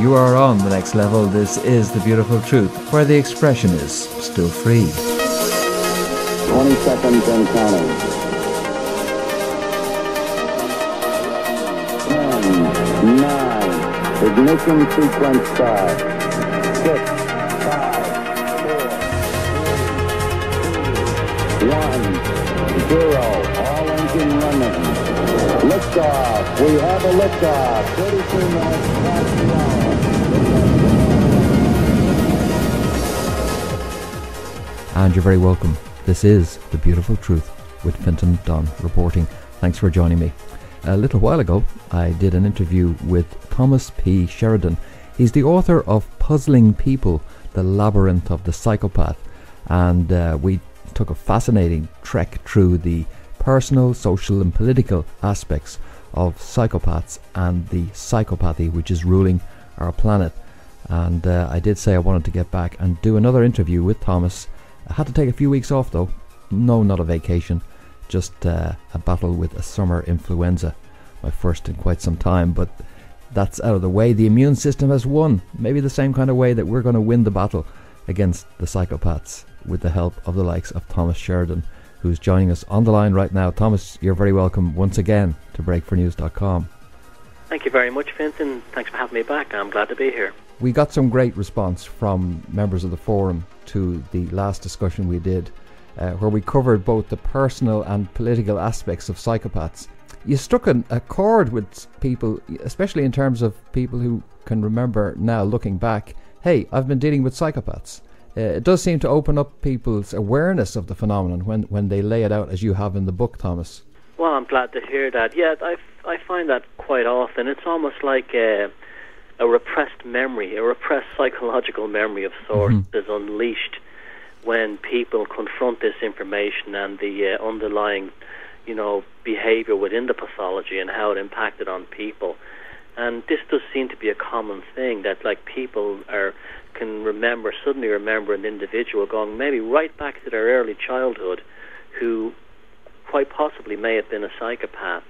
You are on the next level. This is The Beautiful Truth, where the expression is still free. 20 seconds and counting. 10, 9, ignition sequence start. 6, 5, 4, 3, 2, 1, 0. All engine running. Liftoff. We have a liftoff. 32 minutes past the hour. And you're very welcome. This is The Beautiful Truth with Fintan Dunn reporting. Thanks for joining me. A little while ago, I did an interview with Thomas P. Sheridan. He's the author of Puzzling People, The Labyrinth of the Psychopath. And we took a fascinating trek through the personal, social and political aspects of psychopaths and the psychopathy which is ruling our planet. And I did say I wanted to get back and do another interview with Thomas. I had to take a few weeks off though. No, not a vacation, just a battle with a summer influenza, my first in quite some time, but that's out of the way. The immune system has won, maybe the same kind of way that we're going to win the battle against the psychopaths with the help of the likes of Thomas Sheridan, who's joining us on the line right now. Thomas, you're very welcome once again to breakfornews.com. Thank you very much, Vincent. Thanks for having me back. I'm glad to be here. We got some great response from members of the forum to the last discussion we did, where we covered both the personal and political aspects of psychopaths. You struck a chord with people, especially in terms of people who can remember now, looking back, hey, I've been dealing with psychopaths. It does seem to open up people's awareness of the phenomenon when they lay it out as you have in the book, Thomas. Well, I'm glad to hear that. Yeah, I find that quite often. It's almost like a repressed memory, a repressed psychological memory of sorts is unleashed when people confront this information and the underlying, behavior within the pathology and how it impacted on people. And this does seem to be a common thing, that like people can suddenly remember an individual going maybe right back to their early childhood who quite possibly may have been a psychopath.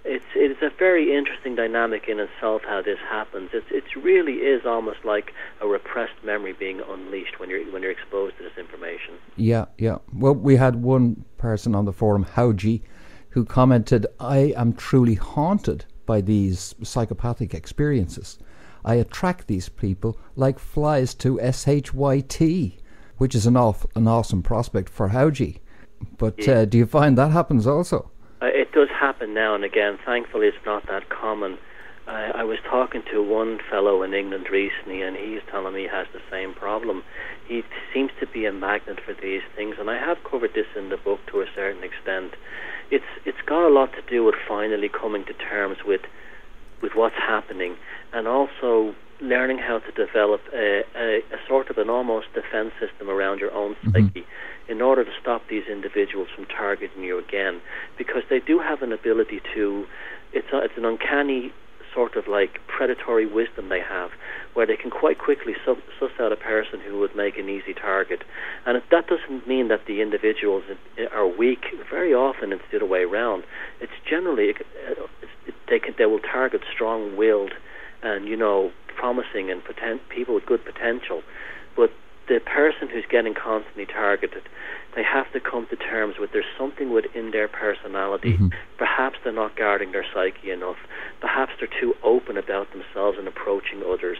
It's a very interesting dynamic in itself how this happens. It really is almost like a repressed memory being unleashed when you're exposed to this information. Yeah. Well, we had one person on the forum, Howji, who commented, I am truly haunted by these psychopathic experiences. I attract these people like flies to SHYT, which is an awesome prospect for Howji. But do you find that happens also? It does happen now and again. Thankfully, it's not that common. I was talking to one fellow in England recently, and he's telling me he has the same problem. He seems to be a magnet for these things, and I have covered this in the book to a certain extent. It's got a lot to do with finally coming to terms with what's happening, and also learning how to develop a sort of an almost defense system around your own psyche in order to stop these individuals from targeting you again, because they do have an ability to, it's an uncanny sort of like predatory wisdom they have, where they can quite quickly suss out a person who would make an easy target. And that doesn't mean that the individuals are weak. Very often it's the other way around. It's generally, they will target strong-willed and, promising and people with good potential. But the person who's getting constantly targeted, they have to come to terms with there's something within their personality. Perhaps they're not guarding their psyche enough. Perhaps they're too open about themselves and approaching others.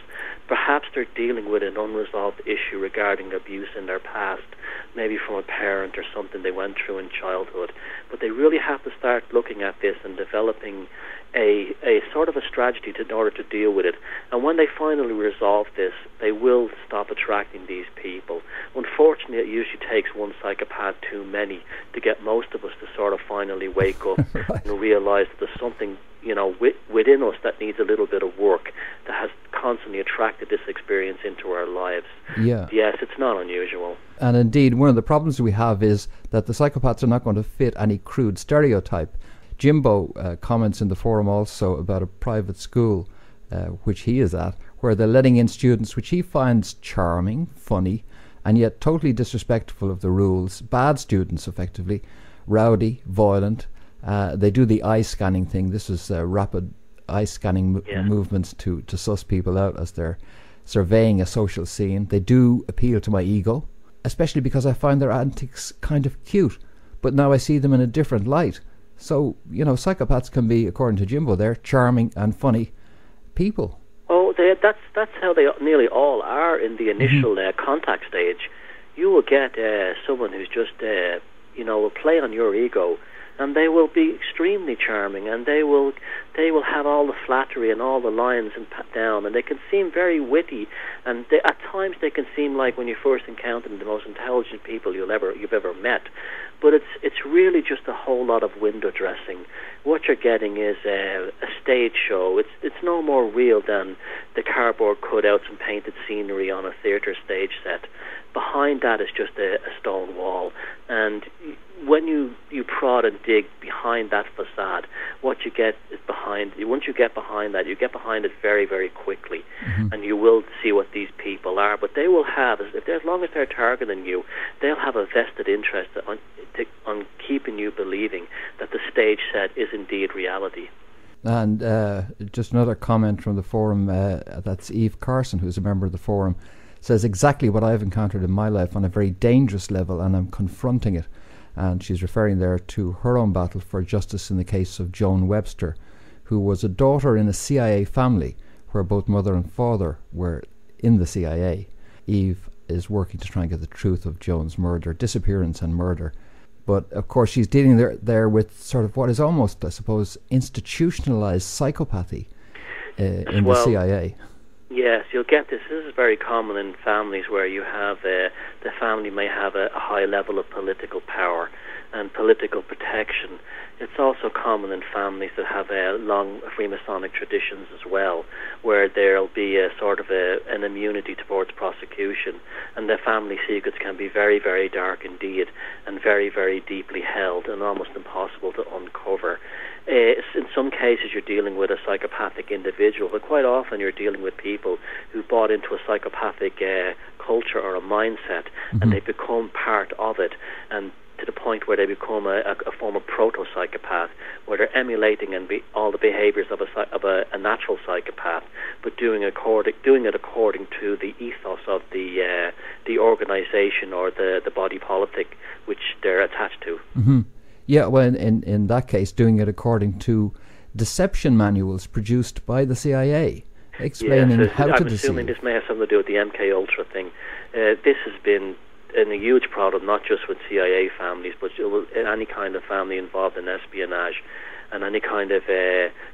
Perhaps they're dealing with an unresolved issue regarding abuse in their past, maybe from a parent or something they went through in childhood. But they really have to start looking at this and developing a sort of a strategy in order to deal with it. And when they finally resolve this, they will stop attracting these people. Unfortunately, it usually takes one psychopath too many to get most of us to sort of finally wake up right. and realize that there's something within us that needs a little bit of work, that has constantly attracted this experience into our lives. Yes, it's not unusual. And indeed, one of the problems we have is that the psychopaths are not going to fit any crude stereotype. Jimbo comments in the forum also about a private school which he is at, where they're letting in students which he finds charming, funny, and yet totally disrespectful of the rules. Bad students, effectively, rowdy, violent. They do the eye scanning thing. This is rapid eye scanning movements to suss people out as they're surveying a social scene. They do appeal to my ego, especially because I find their antics kind of cute, but now I see them in a different light. So, psychopaths can be, according to Jimbo there, charming and funny people. Oh, that's how they nearly all are in the initial contact stage. You will get someone who's just, will play on your ego, and they will be extremely charming, and they will have all the flattery and all the lines and pat down, and they can seem very witty, and at times they can seem like, when you first encounter them, the most intelligent people you've ever met. But it's really just a whole lot of window dressing. What you're getting is a stage show. It's no more real than the cardboard cutouts and painted scenery on a theatre stage set. Behind that is just a stone wall. And when you prod and dig behind that facade, what you get is once you get behind that, you get behind it very, very quickly, and you will see what these people are. But they will have, as long as they're targeting you, they'll have a vested interest on keeping you believing that the stage set is indeed reality. And just another comment from the forum, that's Eve Carson, who's a member of the forum, says exactly what I've encountered in my life on a very dangerous level, and I'm confronting it. And she's referring there to her own battle for justice in the case of Joan Webster, who was a daughter in a CIA family where both mother and father were in the CIA. Eve is working to try and get the truth of Joan's disappearance and murder. But of course she's dealing there with sort of what is almost, I suppose, institutionalized psychopathy in the CIA. Yes, you'll get this. This is very common in families where you have the family may have a high level of political power and political protection. It's also common in families that have long Freemasonic traditions as well, where there'll be a sort of an immunity towards prosecution, and the family secrets can be very, very dark indeed, and very, very deeply held and almost impossible to uncover. In some cases you're dealing with a psychopathic individual, but quite often you're dealing with people who bought into a psychopathic culture or a mindset, and they become part of it, and to the point where they become a form of proto-psychopath, where they're emulating all the behaviors of a natural psychopath, but doing it according to the ethos of the organization or the body politic which they're attached to. Yeah, well, in that case, doing it according to deception manuals produced by the CIA, explaining how to deceive. I'm assuming this may have something to do with the MK Ultra thing. This has been a huge problem, not just with CIA families, but any kind of family involved in espionage and any kind of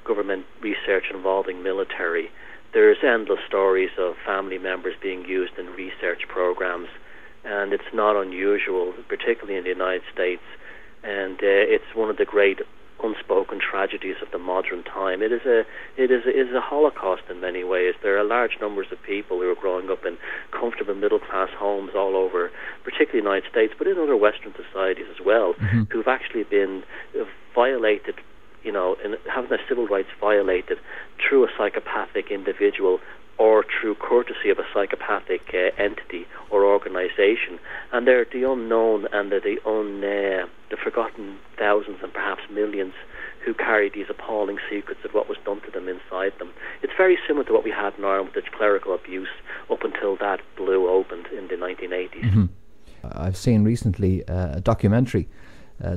government research involving military. There's endless stories of family members being used in research programs, and it's not unusual, particularly in the United States. And it's one of the great unspoken tragedies of the modern time. It is a Holocaust in many ways. There are large numbers of people who are growing up in comfortable middle-class homes all over, particularly the United States, but in other Western societies as well, who've actually been violated, and having their civil rights violated through a psychopathic individual or through courtesy of a psychopathic entity or organization. And they're the unknown, and they're the forgotten thousands and perhaps millions who carry these appalling secrets of what was done to them inside them. It's very similar to what we had in Ireland with the clerical abuse up until that blue opened in the 1980s. I've seen recently a documentary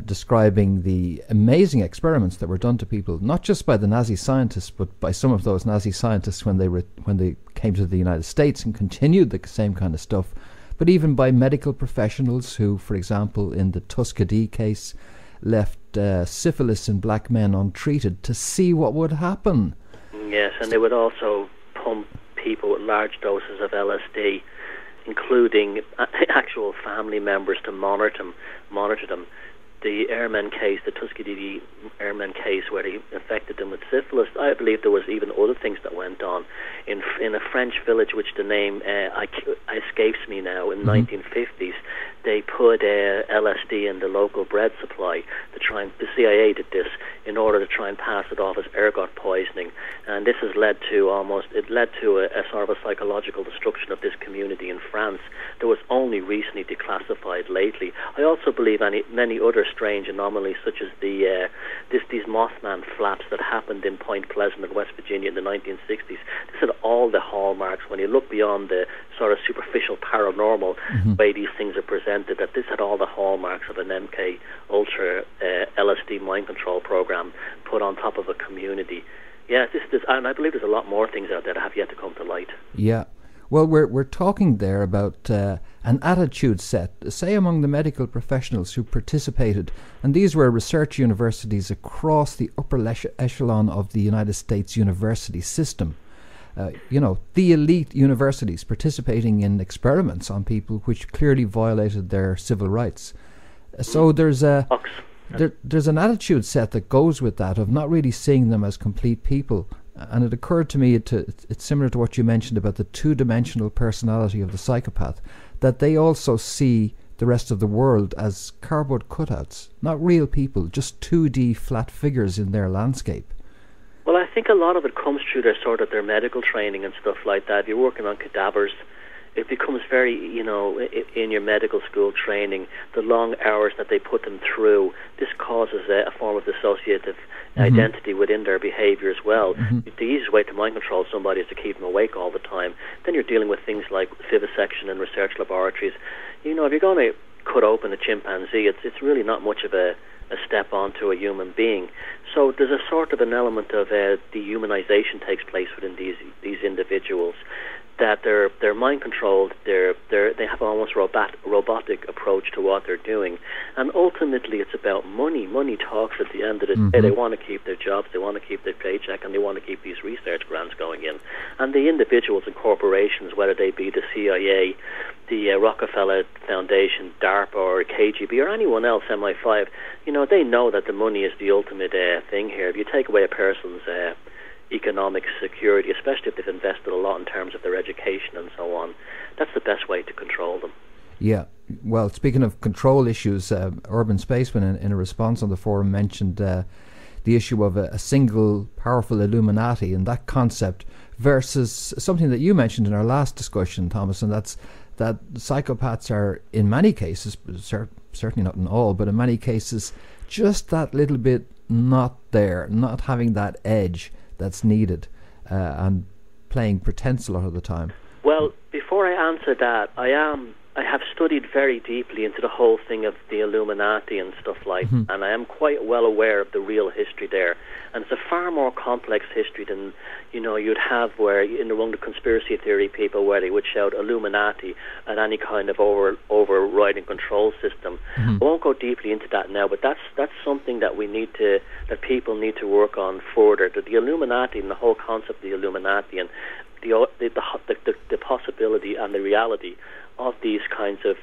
describing the amazing experiments that were done to people, not just by the Nazi scientists, but by some of those Nazi scientists when they came to the United States and continued the same kind of stuff, but even by medical professionals who, for example, in the Tuskegee case, left syphilis in black men untreated to see what would happen. Yes, and they would also pump people with large doses of LSD, including actual family members, to monitor them. The airmen case, the Tuskegee airmen case, where they infected them with syphilis, I believe there was even other things that went on. In a French village, which the name escapes me now, in the 1950s, they put LSD in the local bread supply the CIA did this in order to try and pass it off as ergot poisoning, and this has led to a sort of a psychological destruction of this community in France that was only recently declassified lately. I also believe many other strange anomalies, such as these Mothman flaps that happened in Point Pleasant in West Virginia in the 1960s. This had all the hallmarks. When you look beyond the sort of superficial paranormal way these things are presented, that this had all the hallmarks of an MK Ultra LSD mind control program put on top of a community. Yeah, and I believe there's a lot more things out there that have yet to come to light. Yeah. Well, we're talking there about an attitude set, say among the medical professionals who participated, and these were research universities across the upper echelon of the United States university system. The elite universities participating in experiments on people which clearly violated their civil rights. So there's an attitude set that goes with that of not really seeing them as complete people. And it occurred to me, it's similar to what you mentioned about the two-dimensional personality of the psychopath, that they also see the rest of the world as cardboard cutouts, not real people, just 2D flat figures in their landscape. Well, I think a lot of it comes through their medical training and stuff like that. You're working on cadavers. It becomes very, in your medical school training, the long hours that they put them through, this causes a form of dissociative identity within their behavior as well. The easiest way to mind control somebody is to keep them awake all the time. Then you're dealing with things like vivisection in research laboratories. If you're going to cut open a chimpanzee, it's really not much of a step onto a human being. So there's a sort of an element of dehumanization takes place within these individuals, that they're mind controlled, they have almost robotic approach to what they're doing, and ultimately it's about money. Money talks at the end of the day. They want to keep their jobs, they want to keep their paycheck, and they want to keep these research grants going in. And the individuals and corporations, whether they be the CIA, the Rockefeller Foundation, DARPA, or KGB, or anyone else, MI5, they know that the money is the ultimate thing here. If you take away a person's economic security, especially if they've invested a lot in terms of their education and so on, that's the best way to control them. Yeah. Well, speaking of control issues, Urban Spaceman in a response on the forum mentioned the issue of a single powerful Illuminati, and that concept versus something that you mentioned in our last discussion, Thomas, and that's that psychopaths are, in many cases, certainly not in all, but in many cases, just that little bit not there, not having that edge that's needed, and playing pretense a lot of the time. Well, before I answer that, I have studied very deeply into the whole thing of the Illuminati and stuff like that, and I am quite well aware of the real history there. And it's a far more complex history than you'd have where among the conspiracy theory people, where they would shout Illuminati at any kind of overriding control system. I won't go deeply into that now, but that's something that that people need to work on further. That the Illuminati and the whole concept of the Illuminati and the possibility and the reality of these kinds of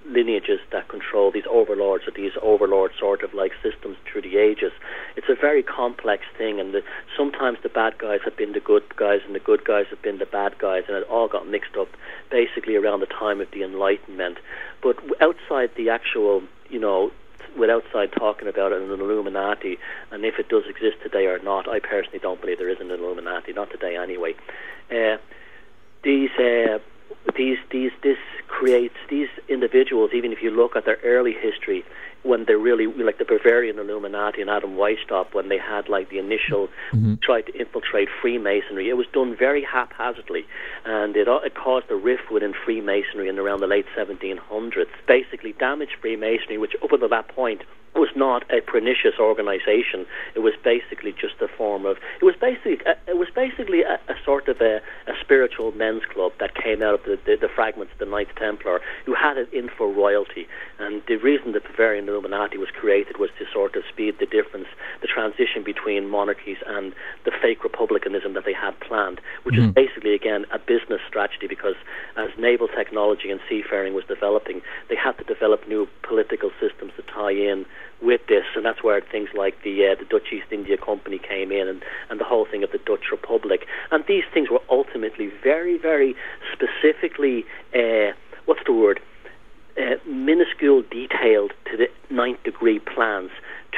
lineages that control these overlords, or these overlord sort of like systems through the ages. It's a very complex thing, and sometimes the bad guys have been the good guys and the good guys have been the bad guys, and it all got mixed up basically around the time of the Enlightenment. But outside the actual, outside talking about it in an Illuminati, and if it does exist today or not, I personally don't believe there is an Illuminati, not today anyway. This creates these individuals, even if you look at their early history, when they're really like the Bavarian Illuminati and Adam Weishaupt, when they had like the initial tried to infiltrate Freemasonry, it was done very haphazardly, and it caused a rift within Freemasonry in around the late 1700s. Basically damaged Freemasonry, which up until that point was not a pernicious organization. It was basically just a form of. It was basically a sort of a spiritual men's club that came out of the fragments of the Knights Templar, who had it in for royalty. And the reason the Bavarian Illuminati was created was to sort of speed the difference, the transition between monarchies and the fake republicanism that they had planned, which is basically again a business strategy, because as naval technology and seafaring was developing, they had to develop new political systems to tie in with this, and that's where things like the Dutch East India Company came in, and the whole thing of the Dutch Republic. And these things were ultimately very, very specifically, minuscule detailed to the 9th degree plans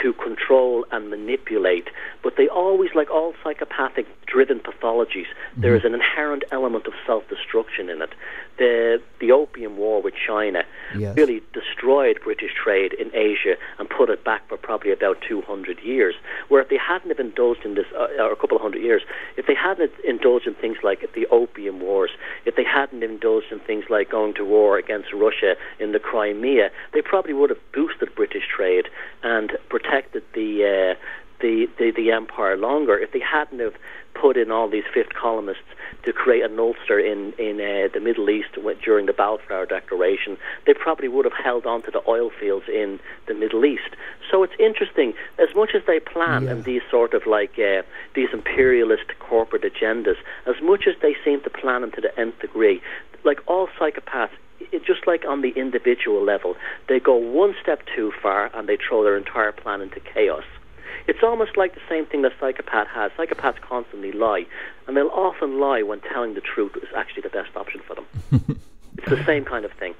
to control and manipulate, but they always, like all psychopathic-driven pathologies, there is an inherent element of self-destruction in it. The Opium War with China really destroyed British trade in Asia and put it back for probably about 200 years, where if they hadn't have indulged in this, or a couple of hundred years, if they hadn't indulged in things like the Opium Wars, if they hadn't indulged in things like going to war against Russia in the Crimea, they probably would have boosted British trade and protected the empire longer. If they hadn't have put in all these fifth columnists to create an ulster in the Middle East during the Balfour Declaration, they probably would have held on to the oil fields in the Middle East. So it's interesting, as much as they plan and these sort of like these imperialist corporate agendas, as much as they seem to plan them to the nth degree, like all psychopaths, just like on the individual level, they go one step too far and they throw their entire plan into chaos. It's almost like the same thing that psychopath has. Psychopaths constantly lie, and they'll often lie when telling the truth is actually the best option for them. It's the same kind of thing.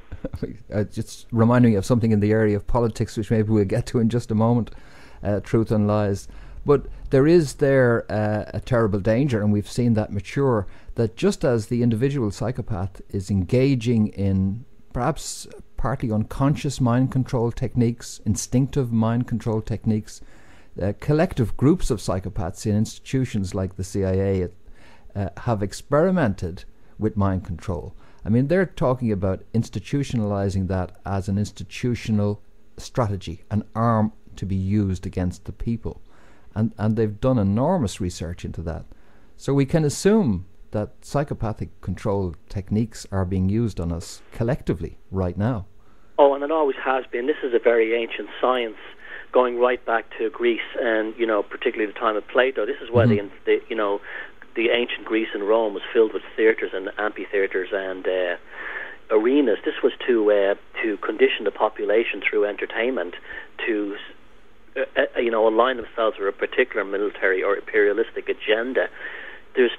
Just reminding me of something in the area of politics, which maybe we'll get to in just a moment, truth and lies. But there is a terrible danger, and we've seen that mature, that just as the individual psychopath is engaging in perhaps partly unconscious mind control techniques, instinctive mind control techniques, collective groups of psychopaths in institutions like the CIA have experimented with mind control. I mean, they're talking about institutionalizing that as an institutional strategy, an arm to be used against the people. And they've done enormous research into that. So we can assume that psychopathic control techniques are being used on us collectively right now. Oh, and it always has been. This is a very ancient science, going right back to Greece and, particularly the time of Plato. This is why the ancient Greece and Rome was filled with theatres and amphitheatres and arenas. This was to condition the population through entertainment to align themselves with a particular military or imperialistic agenda. There's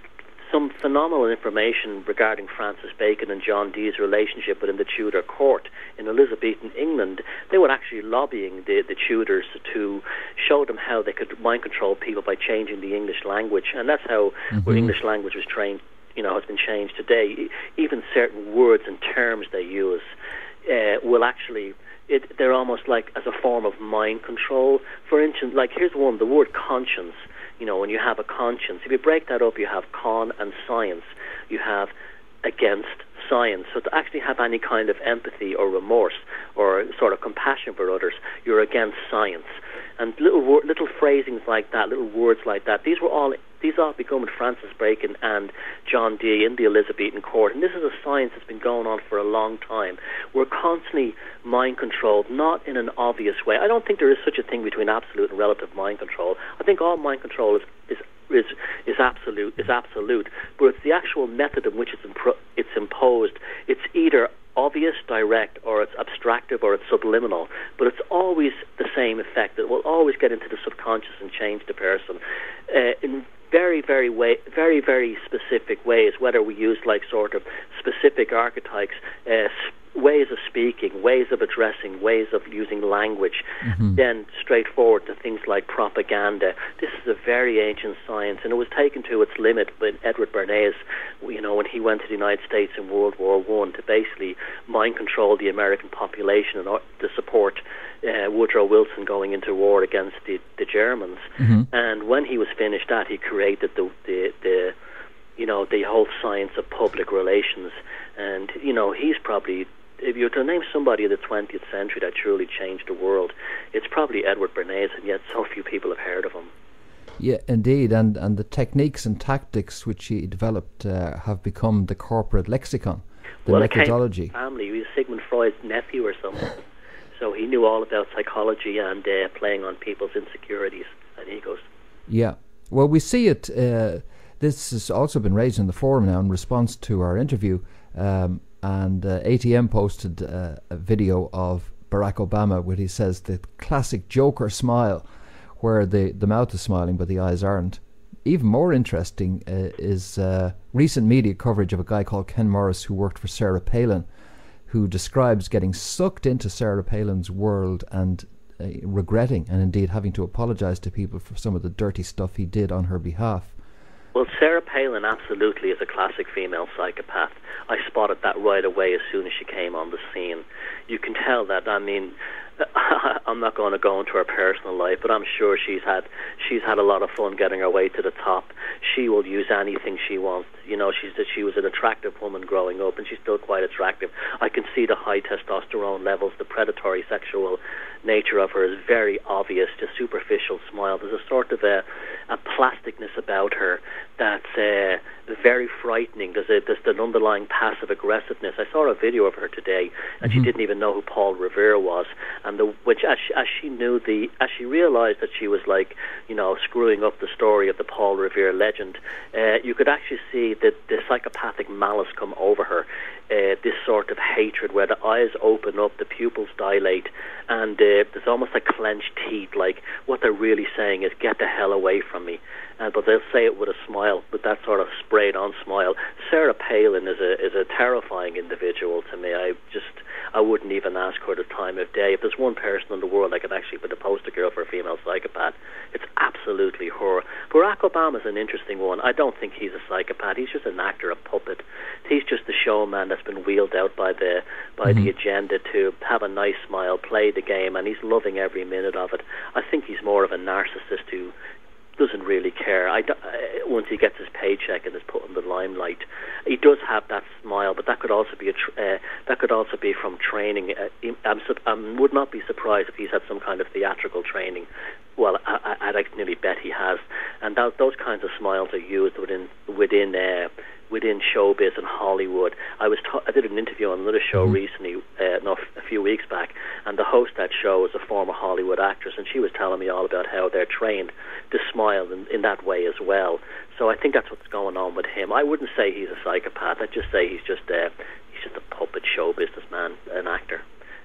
some phenomenal information regarding Francis Bacon and John Dee's relationship within the Tudor court. In Elizabethan England, they were actually lobbying the Tudors to show them how they could mind control people by changing the English language, and that's how the English language was trained, has been changed today. Even certain words and terms they use will actually, they're almost like as a form of mind control. For instance, like here's one, the word conscience. When you have a conscience, if you break that up, you have con and science. You have against science. So to actually have any kind of empathy or remorse or sort of compassion for others, you're against science. And little phrasings like that, little words like that, these all become with Francis Bacon and John Dee in the Elizabethan court. And this is a science that's been going on for a long time. We're constantly mind controlled, not in an obvious way. I don't think there is such a thing between absolute and relative mind control. I think all mind control is absolute, but it's the actual method in which it's imposed. It's either obvious, direct, or it's abstractive, or it's subliminal, but it's always the same effect. It will always get into the subconscious and change the person in very, very specific ways, whether we use like sort of specific archetypes, ways of speaking, ways of addressing, ways of using language, then straightforward to things like propaganda. This is a very ancient science, and it was taken to its limit when Edward Bernays, when he went to the United States in World War I to basically mind control the American population and to support Woodrow Wilson going into war against the Germans. And when he was finished that, he created the whole science of public relations. And he's probably, if you were to name somebody in the 20th century that truly changed the world, it's probably Edward Bernays, and yet so few people have heard of him. Yeah, indeed, and the techniques and tactics which he developed have become the corporate lexicon, the methodology. It came from family. He was Sigmund Freud's nephew or something, so he knew all about psychology and playing on people's insecurities and egos. Yeah, well, we see it. This has also been raised in the forum now in response to our interview. And ATM posted a video of Barack Obama where he says the classic Joker smile, where the mouth is smiling but the eyes aren't. Even more interesting is recent media coverage of a guy called Ken Morris who worked for Sarah Palin, who describes getting sucked into Sarah Palin's world and regretting and indeed having to apologise to people for some of the dirty stuff he did on her behalf. Well, Sarah Palin absolutely is a classic female psychopath. I spotted that right away as soon as she came on the scene. You can tell that, I mean, I'm not going to go into her personal life, but I'm sure she's had a lot of fun getting her way to the top. She will use anything she wants. You know, she was an attractive woman growing up, and she's still quite attractive. I can see the high testosterone levels, the predatory sexual nature of her is very obvious. The superficial smile. There's a sort of a plasticness about her that's very frightening. There's an underlying passive aggressiveness. I saw a video of her today, and she didn't even know who Paul Revere was. And as she realized that she was, like, you know, screwing up the story of the Paul Revere legend, you could actually see the psychopathic malice come over her. This sort of hatred where the eyes open up, the pupils dilate, and there's almost like clenched teeth. Like, what they're really saying is, "Get the hell away from me." But they'll say it with a smile, with that sort of sprayed-on smile. Sarah Palin is a terrifying individual to me. I wouldn't even ask her the time of day. If there's one person in the world I could actually put a poster girl for a female psychopath, it's absolutely her. Barack Obama's an interesting one. I don't think he's a psychopath. He's just an actor, a puppet. He's just a showman that's been wheeled out by the agenda to have a nice smile, play the game, and he's loving every minute of it. I think he's more of a narcissist who doesn't really care. Once he gets his paycheck and is put in the limelight, he does have that smile, but that could also be from training. I would not be surprised if he's had some kind of theatrical training. Well, I'd nearly bet he has, and those kinds of smiles are used within showbiz and Hollywood. I did an interview on another show recently, a few weeks back, and the host of that show was a former Hollywood actress, and she was telling me all about how they're trained to smile in that way as well. So I think that's what's going on with him. I wouldn't say he's a psychopath. I'd just say he's just a puppet show businessman, an actor,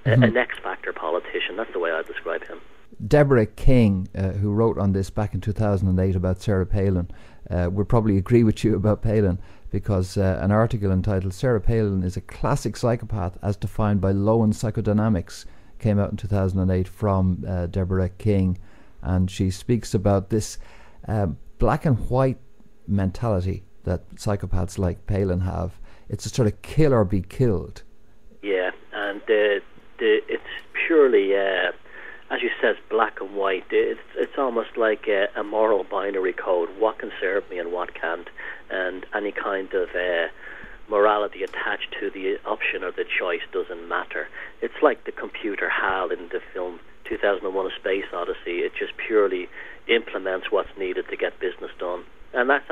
an X-Factor politician. That's the way I describe him. Deborah King, who wrote on this back in 2008 about Sarah Palin, would probably agree with you about Palin, because an article entitled "Sarah Palin is a classic psychopath as defined by Lowen Psychodynamics" came out in 2008 from Deborah King, and she speaks about this black and white mentality that psychopaths like Palin have. It's a sort of kill or be killed. Yeah, and it's purely, as you said, black and white. It's almost like a moral binary code. What can serve me and what can't, and any kind of morality attached to the option or the choice doesn't matter. It's like the computer HAL in the film 2001: A Space Odyssey. It just purely implements what's needed to get business done. And that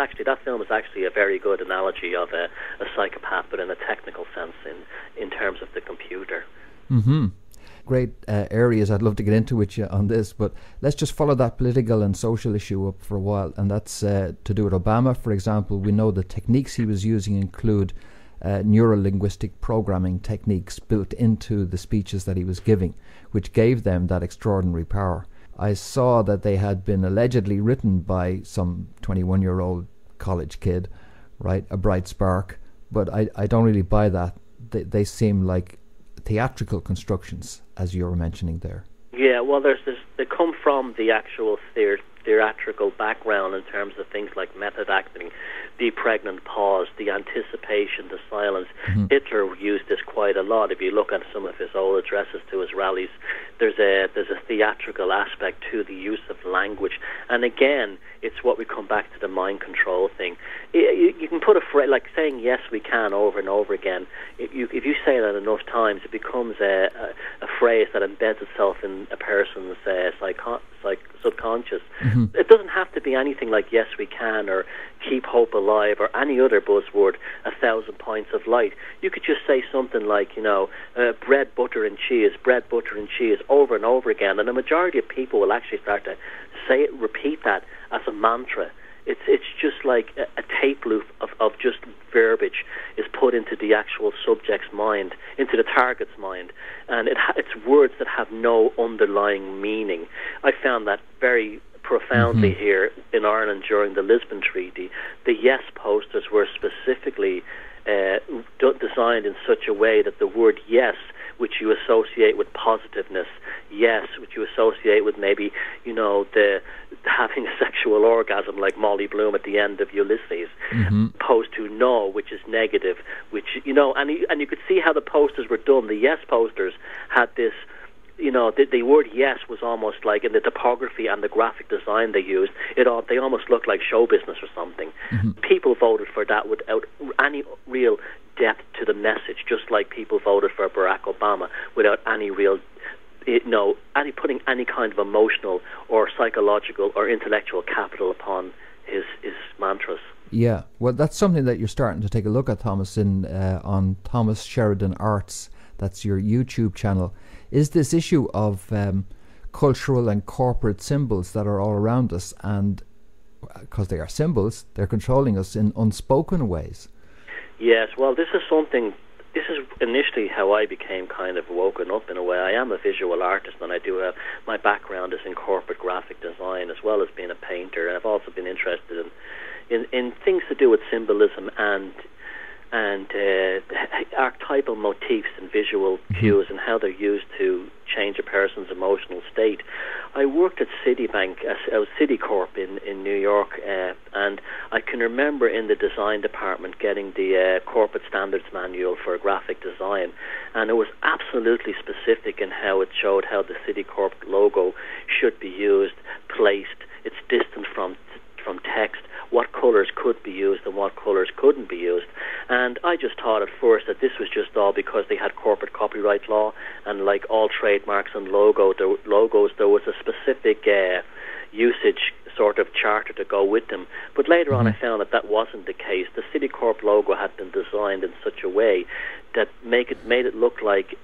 film is actually a very good analogy of a psychopath, but in a technical sense, in terms of the computer. Great areas I'd love to get into with you on this, but let's just follow that political and social issue up for a while, and that's to do with Obama, for example. We know the techniques he was using include neuro-linguistic programming techniques built into the speeches that he was giving, which gave them that extraordinary power. I saw that they had been allegedly written by some 21-year-old college kid, right, a bright spark, but I don't really buy that. They seem like theatrical constructions, as you were mentioning there. Yeah, well, they come from the actual theatrical background in terms of things like method acting, the pregnant pause, the anticipation, the silence. Hitler used this quite a lot. If you look at some of his old addresses to his rallies, there's a theatrical aspect to the use of language. And again, it's what we come back to the mind control thing. You can put a phrase like saying "yes, we can" over and over again. If you say that enough times, it becomes a phrase that embeds itself in a person's subconscious. It doesn't have to be anything like "yes, we can" or "keep hope alive" or any other buzzword, 1,000 points of light. You could just say something like, bread, butter and cheese, over and over again, and the majority of people will actually start to say it, repeat that as a mantra. It's just like a tape loop of just verbiage is put into the actual subject's mind, into the target's mind, and it's words that have no underlying meaning. I found that very profoundly here in Ireland during the Lisbon Treaty. The yes posters were specifically designed in such a way that the word yes which you associate with positiveness. Yes, which you associate with maybe, the having a sexual orgasm like Molly Bloom at the end of Ulysses, opposed to no, which is negative, which, and you could see how the posters were done. The yes posters had this, the word yes was almost like, in the typography and the graphic design they used, they almost looked like show business or something. People voted for that without any real depth to the message, just like people voted for Barack Obama without any real putting any kind of emotional or psychological or intellectual capital upon his mantras. Yeah, well, that's something that you're starting to take a look at, Thomas, on Thomas Sheridan Arts. That's your YouTube channel. Is this issue of cultural and corporate symbols that are all around us, and because they are symbols, they're controlling us in unspoken ways? Yes, well, this is initially how I became kind of woken up in a way. I am a visual artist, and I do have, my background is in corporate graphic design as well as being a painter, and I've also been interested in things to do with symbolism and archetypal motifs and visual cues and how they're used to change a person's emotional state. I worked at Citibank, Citicorp in New York, and I can remember in the design department getting the corporate standards manual for graphic design, and it was absolutely specific in how it showed how the Citicorp logo should be used, placed, its distance from text, what colours could be used and what colours couldn't be used. And I just thought at first that this was just all because they had corporate copyright law, and like all trademarks and logos, there was a specific usage sort of charter to go with them. But later on I found that wasn't the case. The Citicorp logo had been designed in such a way that made it look like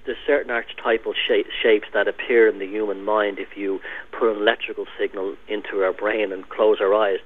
there's certain archetypal shapes that appear in the human mind if you put an electrical signal into our brain and close our eyes.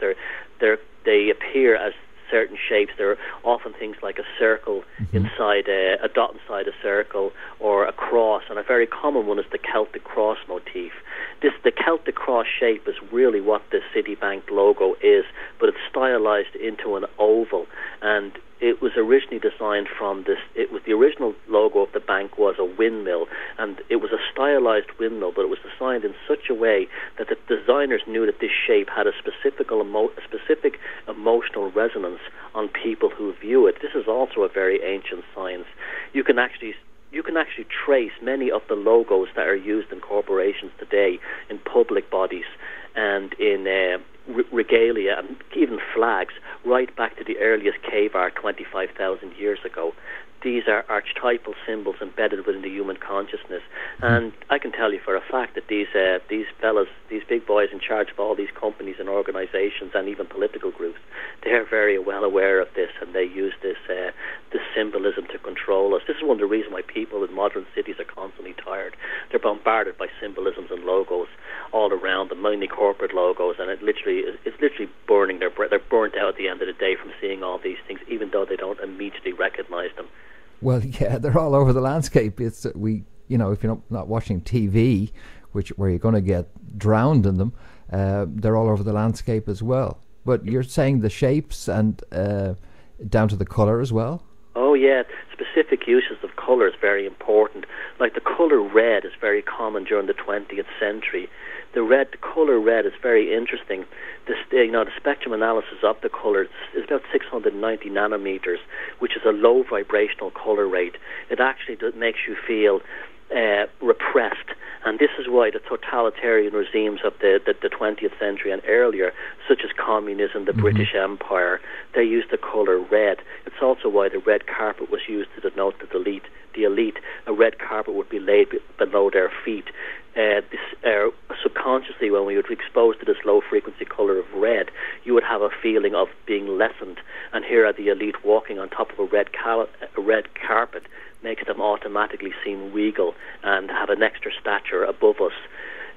They appear as certain shapes. There are often things like a circle inside a dot inside a circle, or a cross, and a very common one is the Celtic cross motif. The Celtic cross shape is really what the Citibank logo is, but it's stylized into an oval, and it was originally designed from this. It was the original logo of the bank was a windmill, and it was a stylized windmill, but it was designed in such a way that the designers knew that this shape had a specific emotional resonance on people who view it. This is also a very ancient science. You can actually trace many of the logos that are used in corporations today, in public bodies and in regalia and even flags, right back to the earliest cave art 25,000 years ago. These are archetypal symbols embedded within the human consciousness, and I can tell you for a fact that these fellas, these big boys in charge of all these companies and organizations and even political groups, they're very well aware of this, and they use this symbolism to control us. This is one of the reasons why people in modern cities are constantly tired. They're bombarded by symbolisms and logos all around them, mainly corporate logos, and it's literally burning their breath. They're burnt out at the end of the day from seeing all these things, even though they don't immediately recognize them. Well, yeah, they're all over the landscape. If you're not watching TV, where you're going to get drowned in them, they're all over the landscape as well. But you're saying the shapes and down to the colour as well? Oh, yeah. Specific uses of colour is very important. Like the colour red is very common during the 20th century. The colour red is very interesting. The spectrum analysis of the colour is about 690 nanometers, which is a low vibrational colour rate. It actually makes you feel repressed, and this is why the totalitarian regimes of the 20th century and earlier, such as communism, the British Empire, they used the colour red. It's also why the red carpet was used to denote the elite. A red carpet would be laid below their feet. Subconsciously, when we would be exposed to this low-frequency colour of red, you would have a feeling of being lessened. And here are the elite walking on top of a red carpet, makes them automatically seem regal and have an extra stature above us.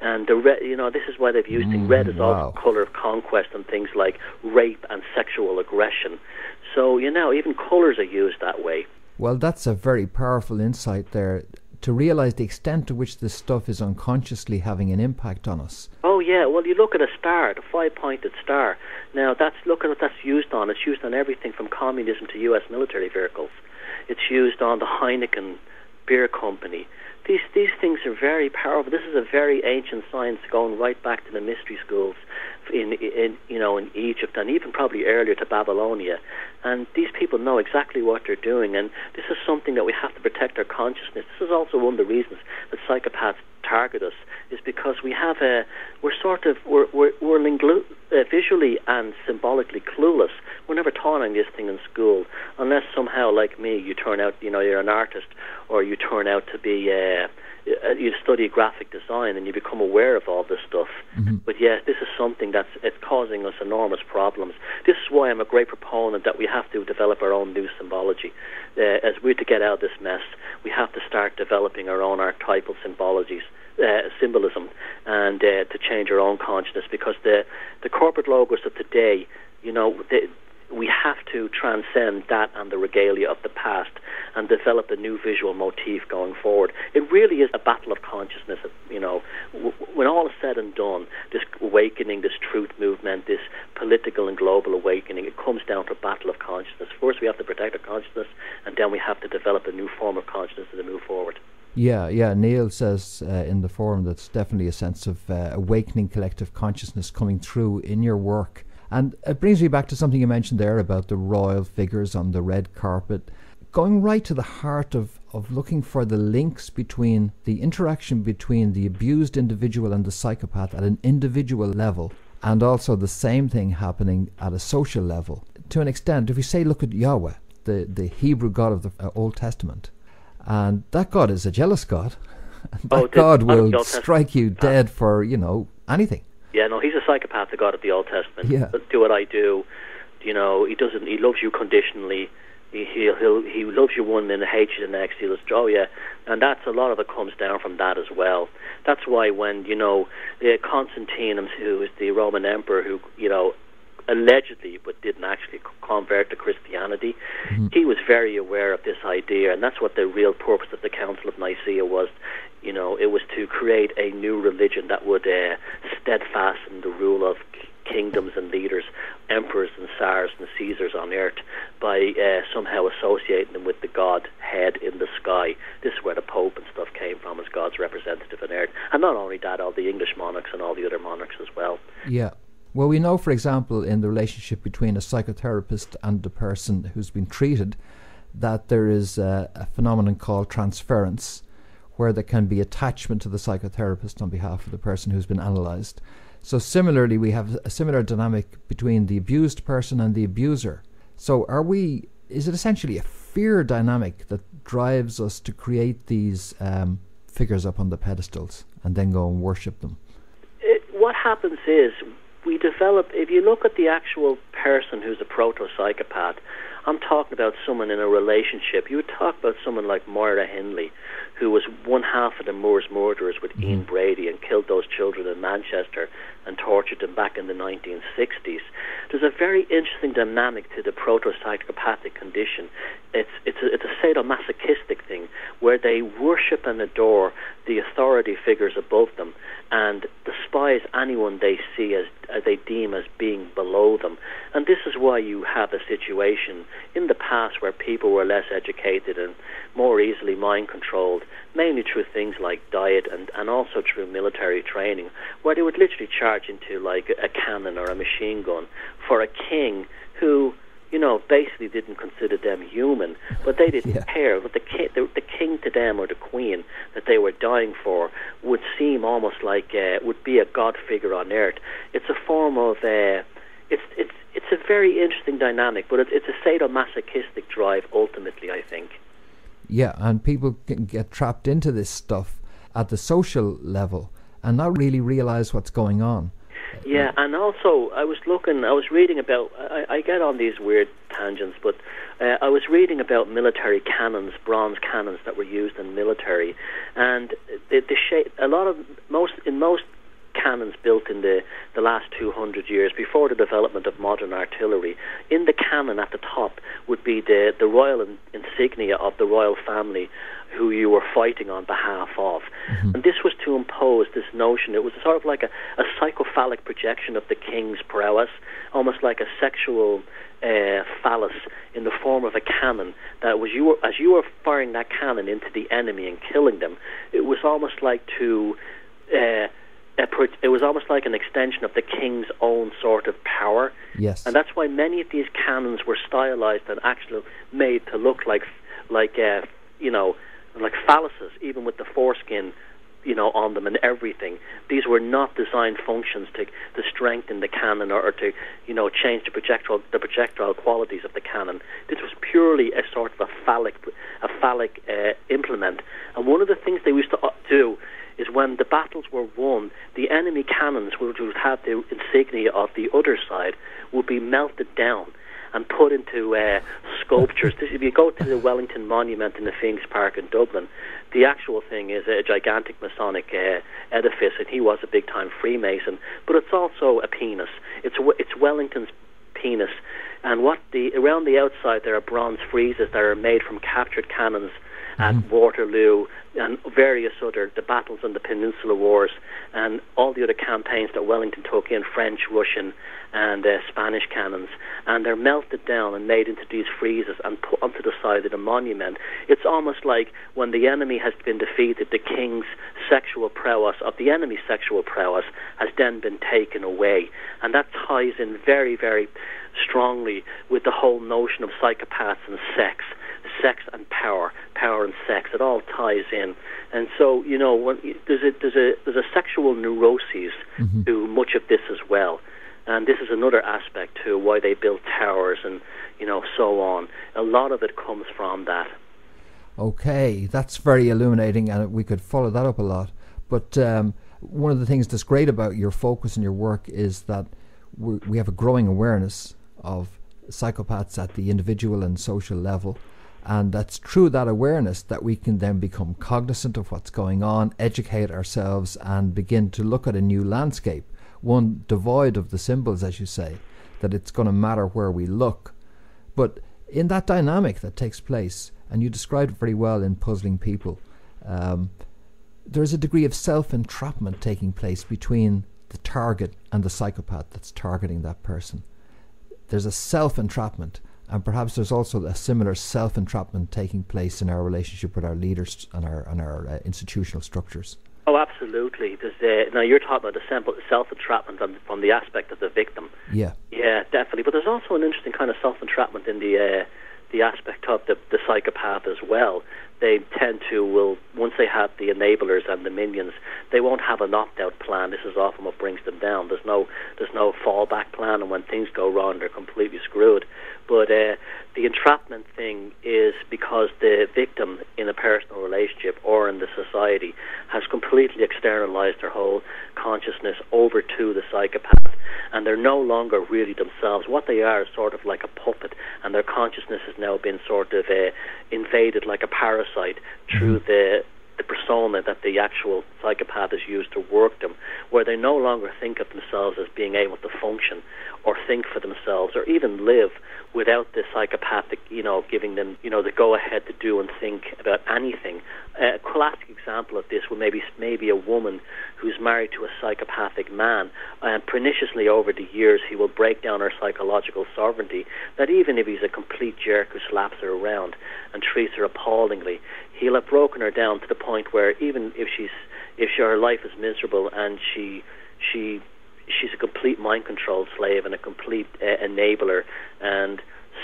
And the red, this is why they've used it. Red is also a colour of conquest and things like rape and sexual aggression. So, even colours are used that way. Well, that's a very powerful insight there, to realise the extent to which this stuff is unconsciously having an impact on us. Oh, yeah. Well, you look at a star, the 5-pointed star. Now, look at what that's used on. It's used on everything from communism to U.S. military vehicles. It's used on the Heineken beer company. These things are very powerful. This is a very ancient science going right back to the mystery schools in Egypt, and even probably earlier to Babylonia. And these people know exactly what they're doing, and this is something that we have to protect our consciousness. This is also one of the reasons that psychopaths target us, is because we're visually and symbolically clueless. We're never taught on this thing in school, unless somehow, like me, you turn out, you're an artist, or you turn out to be, you study graphic design and you become aware of all this stuff. Mm-hmm. But yeah, this is something it's causing us enormous problems. This is why I'm a great proponent that we have to develop our own new symbology. As we're to get out of this mess, we have to start developing our own archetypal symbolism, and to change our own consciousness, because the corporate logos of today, we have to transcend that and the regalia of the past and develop a new visual motif going forward. It really is a battle of consciousness. When all is said and done, this awakening, this truth movement, this political and global awakening, it comes down to a battle of consciousness. First, we have to protect our consciousness, and then we have to develop a new form of consciousness to move forward. Yeah. Neil says in the forum that's definitely a sense of awakening collective consciousness coming through in your work. And it brings me back to something you mentioned there about the royal figures on the red carpet, going right to the heart of looking for the links between the interaction between the abused individual and the psychopath at an individual level, and also the same thing happening at a social level. To an extent, if we say, look at Yahweh, the Hebrew God of the Old Testament, and that God is a jealous God. That God will strike you dead for, anything. Yeah, no, he's a psychopath, the God of the Old Testament. Yeah. Do what I do. He loves you conditionally. He loves you one minute, hates you the next. And that's a lot of it comes down from that as well. That's why when Constantine, who is the Roman emperor, who allegedly but didn't actually convert to Christianity, he was very aware of this idea, and that's what the real purpose of the Council of Nicaea was. It was to create a new religion that would steadfasten the rule of kingdoms and leaders, emperors and tsars and Caesars on earth, by somehow associating them with the God head in the sky. This is where the Pope and stuff came from, as God's representative on earth. And not only that, all the English monarchs and all the other monarchs as well. Yeah. Well, we know, for example, in the relationship between a psychotherapist and the person who's been treated, that there is a phenomenon called transference, where there can be attachment to the psychotherapist on behalf of the person who's been analysed. So similarly, we have a similar dynamic between the abused person and the abuser. So is it essentially a fear dynamic that drives us to create these figures up on the pedestals and then go and worship them? What happens is, we develop, if you look at the actual person who's a proto-psychopath, I'm talking about someone in a relationship. You would talk about someone like Moira Hindley, who was one half of the Moors murderers with Ian Brady and killed those children in Manchester and tortured them back in the 1960s. There's a very interesting dynamic to the proto-psychopathic condition. It's a sadomasochistic thing where they worship and adore the authority figures above them and despise anyone they see as they deem as being below them. And this is why you have a situation in the past where people were less educated and more easily mind-controlled, mainly through things like diet and also through military training, where they would literally charge into like a cannon or a machine gun for a king who, basically didn't consider them human, but they didn't care. But the king to them, or the queen that they were dying for, would seem almost like would be a god figure on earth. It's a form of it's a very interesting dynamic, but it's a sadomasochistic drive ultimately, I think. Yeah, and people can get trapped into this stuff at the social level and not really realize what's going on. Yeah, and also I was reading about, I get on these weird tangents, but I was reading about military cannons, bronze cannons that were used in military, and the shape, in most cannons built in the last 200 years, before the development of modern artillery, in the cannon at the top would be the royal insignia of the royal family who you were fighting on behalf of. Mm-hmm. And this was to impose this notion. It was sort of like a psychophalic projection of the king's prowess, almost like a sexual phallus in the form of a cannon. That was as you were firing that cannon into the enemy and killing them, it was almost like it was almost like an extension of the king's own sort of power. Yes. And that's why many of these cannons were stylized and actually made to look like phalluses, even with the foreskin, on them and everything. These were not designed functions to strengthen the cannon or to, change the projectile qualities of the cannon. This was purely a sort of a phallic implement. And one of the things they used to do is when the battles were won, the enemy cannons, which would have the insignia of the other side, would be melted down and put into sculptures. If you go to the Wellington Monument in the Phoenix Park in Dublin, the actual thing is a gigantic Masonic edifice, and he was a big-time Freemason. But it's also a penis. It's Wellington's penis, and around the outside there are bronze friezes that are made from captured cannons at Waterloo and the battles in the Peninsular Wars and all the other campaigns that Wellington took in, French, Russian and Spanish cannons, and they're melted down and made into these friezes and put onto the side of the monument. It's almost like when the enemy has been defeated, the king's sexual prowess, of the enemy's sexual prowess, has then been taken away. And that ties in very, very strongly with the whole notion of psychopaths and sex and power and sex. It all ties in, and so when there's a sexual neuroses to much of this as well, and this is another aspect to why they built towers and so on. A lot of it comes from that. Okay, that's very illuminating, and we could follow that up a lot. But one of the things that's great about your focus and your work is that we have a growing awareness of psychopaths at the individual and social level. And that's through that awareness that we can then become cognizant of what's going on, educate ourselves, and begin to look at a new landscape, one devoid of the symbols, as you say, that it's going to matter where we look. But in that dynamic that takes place, and you described it very well in Puzzling People, there's a degree of self-entrapment taking place between the target and the psychopath that's targeting that person. There's a self-entrapment. And perhaps there's also a similar self-entrapment taking place in our relationship with our leaders and our institutional structures. Oh, absolutely. Now you're talking about the self-entrapment from the aspect of the victim. Yeah. Yeah, definitely. But there's also an interesting kind of self-entrapment in the aspect of the psychopath as well. They tend to, once they have the enablers and the minions, they won't have an opt-out plan. This is often what brings them down. There's no fallback plan, and when things go wrong, they're completely screwed. But the entrapment thing is because the victim in a personal relationship or in the society has completely externalized their whole consciousness over to the psychopath, and they're no longer really themselves. What they are is sort of like a puppet, and their consciousness has now been sort of invaded like a parasite through the persona that the actual psychopath has used to work them, where they no longer think of themselves as being able to function or think for themselves or even live without the psychopathic, giving them, the go-ahead to do and think about anything. A classic example of this would maybe a woman who's married to a psychopathic man, and perniciously over the years he will break down her psychological sovereignty, that even if he's a complete jerk who slaps her around and treats her appallingly, he'll have broken her down to the point where even if her life is miserable and she's a complete mind control slave and a complete enabler and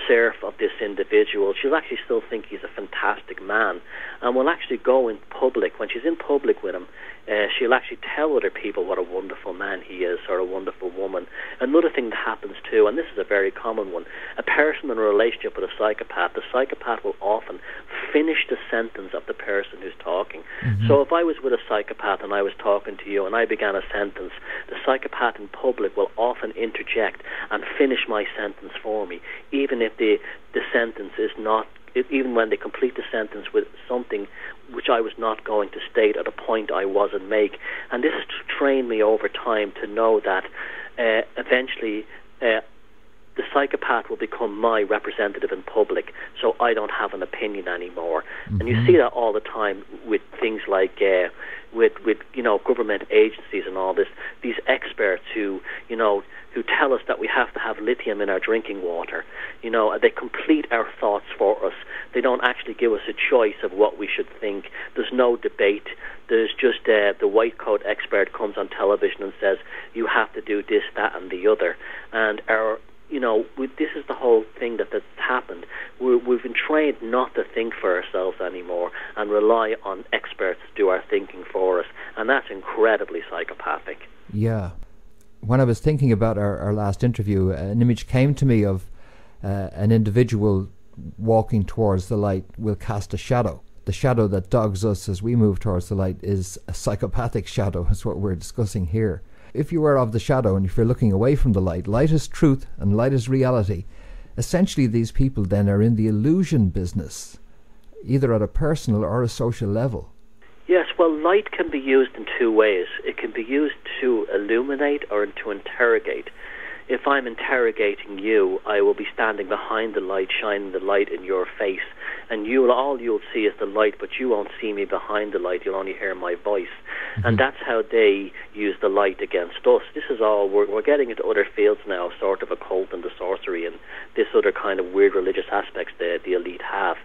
serf of this individual, she'll actually still think he's a fantastic man, and will actually go in public. When she's in public with him, she'll actually tell other people what a wonderful man he is, or a wonderful woman. Another thing that happens too, and this is a very common one, a person in a relationship with a psychopath, the psychopath will often finish the sentence of the person who's talking. So if I was with a psychopath and I was talking to you and I began a sentence, the psychopath in public will often interject and finish my sentence for me, even if the sentence is not, even when they complete the sentence with something which I was not going to state at a point I wasn't make. And this has trained me over time to know that eventually the psychopath will become my representative in public, so I don't have an opinion anymore. Mm-hmm. And you see that all the time with things like with government agencies and all this. These experts who tell us that we have to have lithium in our drinking water. They complete our thoughts for us. They don't actually give us a choice of what we should think. There's no debate. There's just the white coat expert comes on television and says you have to do this, that, and the other. And this is the whole thing that's happened. We've been trained not to think for ourselves anymore and rely on experts to do our thinking for us, and that's incredibly psychopathic. Yeah. When I was thinking about our last interview, an image came to me of an individual walking towards the light will cast a shadow. The shadow that dogs us as we move towards the light is a psychopathic shadow, is what we're discussing here. If you are of the shadow and if you're looking away from the light is truth and light is reality. Essentially, these people then are in the illusion business, either at a personal or a social level. Yes, well, light can be used in two ways. It can be used to illuminate or to interrogate. If I'm interrogating you, I will be standing behind the light, shining the light in your face, and all you'll see is the light, but you won't see me behind the light. You'll only hear my voice. Mm-hmm. And that's how they use the light against us. This is all, we're getting into other fields now, sort of occult and the sorcery and this other kind of weird religious aspects that the elite have.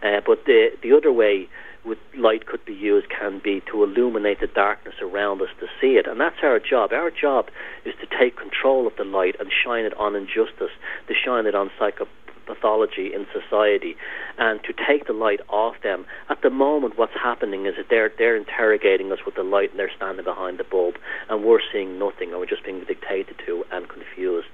But the other way with light could be used can be to illuminate the darkness around us to see it, and that's our job. Our job is to take control of the light and shine it on injustice, to shine it on psychopathology in society, and to take the light off them. At the moment, what's happening is that they're interrogating us with the light, and they're standing behind the bulb, and we're seeing nothing, and we're just being dictated to and confused.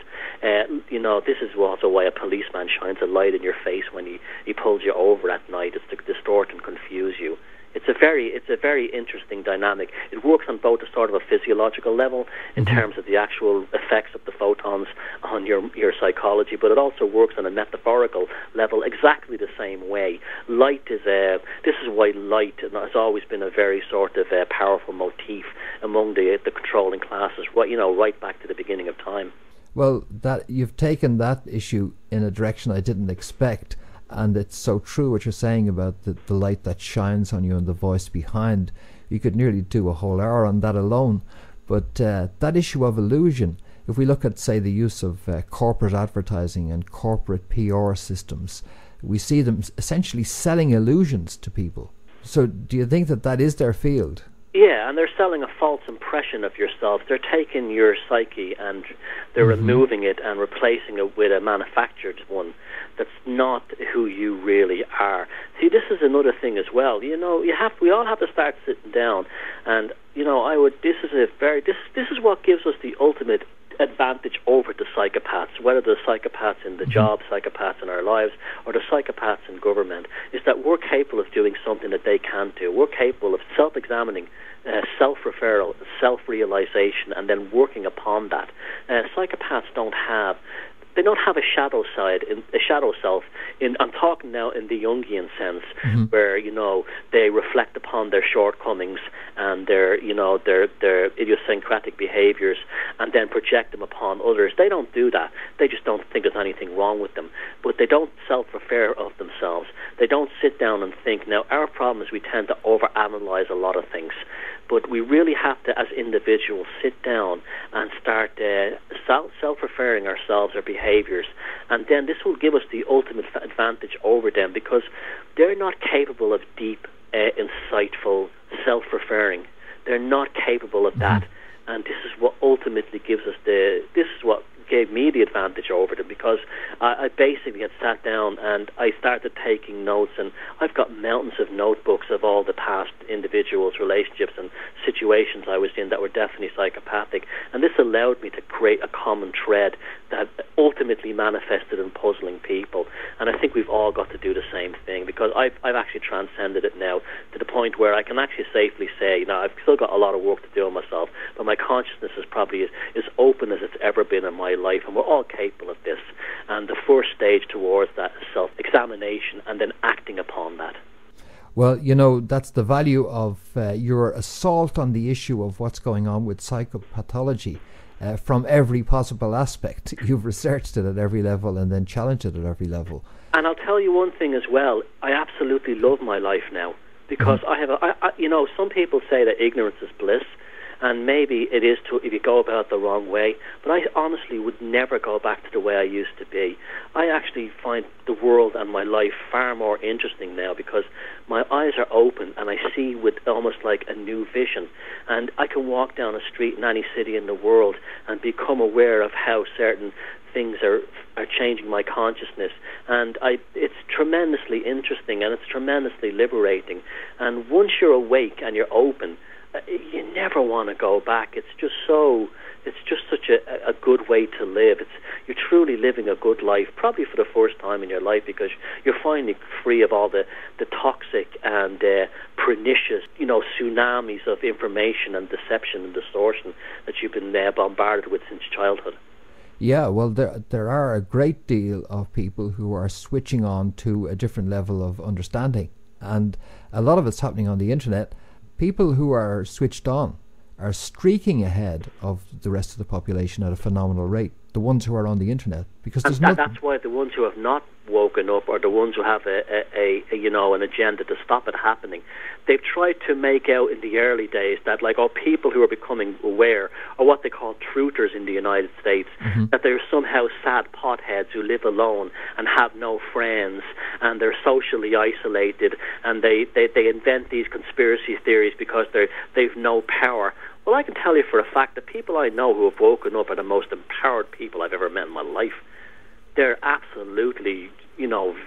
This is also why a policeman shines a light in your face when he pulls you over at night. It's to distort and confuse you. It's a very interesting dynamic. It works on both a sort of a physiological level in terms of the actual effects of the photons on your psychology, but it also works on a metaphorical level exactly the same way. Light is this is why light has always been a very sort of powerful motif among the controlling classes, right back to the beginning of time. Well, that you've taken that issue in a direction I didn't expect. And it's so true what you're saying about the light that shines on you and the voice behind. You could nearly do a whole hour on that alone. But that issue of illusion, if we look at, say, the use of corporate advertising and corporate PR systems, we see them essentially selling illusions to people. So do you think that is their field? Yeah, and they're selling a false impression of yourself. They're taking your psyche and they're removing it and replacing it with a manufactured one that's not who you really are. See, this is another thing as well. We all have to start sitting down, and this is what gives us the ultimate advantage over the psychopaths, whether the psychopaths in the job, psychopaths in our lives, or the psychopaths in government, is that we're capable of doing something that they can't do. We're capable of self-examining, self-referral, self-realization, and then working upon that. Psychopaths don't have a shadow side, a shadow self. I'm talking now in the Jungian sense, where they reflect upon their shortcomings and their idiosyncratic behaviors, and then project them upon others. They don't do that. They just don't think there's anything wrong with them. But they don't self-refer of themselves. They don't sit down and think. Now, our problem is we tend to overanalyze a lot of things. But we really have to, as individuals, sit down and start self-referring ourselves, our behaviors, and then this will give us the ultimate advantage over them, because they're not capable of deep, insightful self-referring. They're not capable of that, and this is what ultimately gives us this is what gave me the advantage over them, because I basically had sat down and I started taking notes, and I've got mountains of notebooks of all the past individuals, relationships and situations I was in that were definitely psychopathic, and this allowed me to create a common thread that ultimately manifested in puzzling people. And I think we've all got to do the same thing, because I've actually transcended it now to the point where I can actually safely say, I've still got a lot of work to do on myself, but my consciousness is probably as open as it's ever been in my life, and we're all capable of this. And the first stage towards that is self-examination and then acting upon that. Well, that's the value of your assault on the issue of what's going on with psychopathology from every possible aspect. You've researched it at every level and then challenged it at every level. And I'll tell you one thing as well. I absolutely love my life now because some people say that ignorance is bliss. And maybe it is if you go about it the wrong way. But I honestly would never go back to the way I used to be. I actually find the world and my life far more interesting now because my eyes are open and I see with almost like a new vision. And I can walk down a street in any city in the world and become aware of how certain things are changing my consciousness. And it's tremendously interesting and it's tremendously liberating. And once you're awake and you're open, you never want to go back. It's just such a good way to live. You're truly living a good life, probably for the first time in your life, because you're finally free of all the toxic and pernicious, tsunamis of information and deception and distortion that you've been bombarded with since childhood. Yeah, well, there are a great deal of people who are switching on to a different level of understanding, and a lot of it's happening on the internet. People who are switched on are streaking ahead of the rest of the population at a phenomenal rate, the ones who are on the internet. Because that's why the ones who have not woken up, or the ones who have an agenda to stop it happening, they've tried to make out in the early days that people who are becoming aware are what they call truthers in the United States, that they're somehow sad potheads who live alone and have no friends and they're socially isolated, and they invent these conspiracy theories because they've no power. Well, I can tell you for a fact that people I know who have woken up are the most empowered people I've ever met in my life. They're absolutely,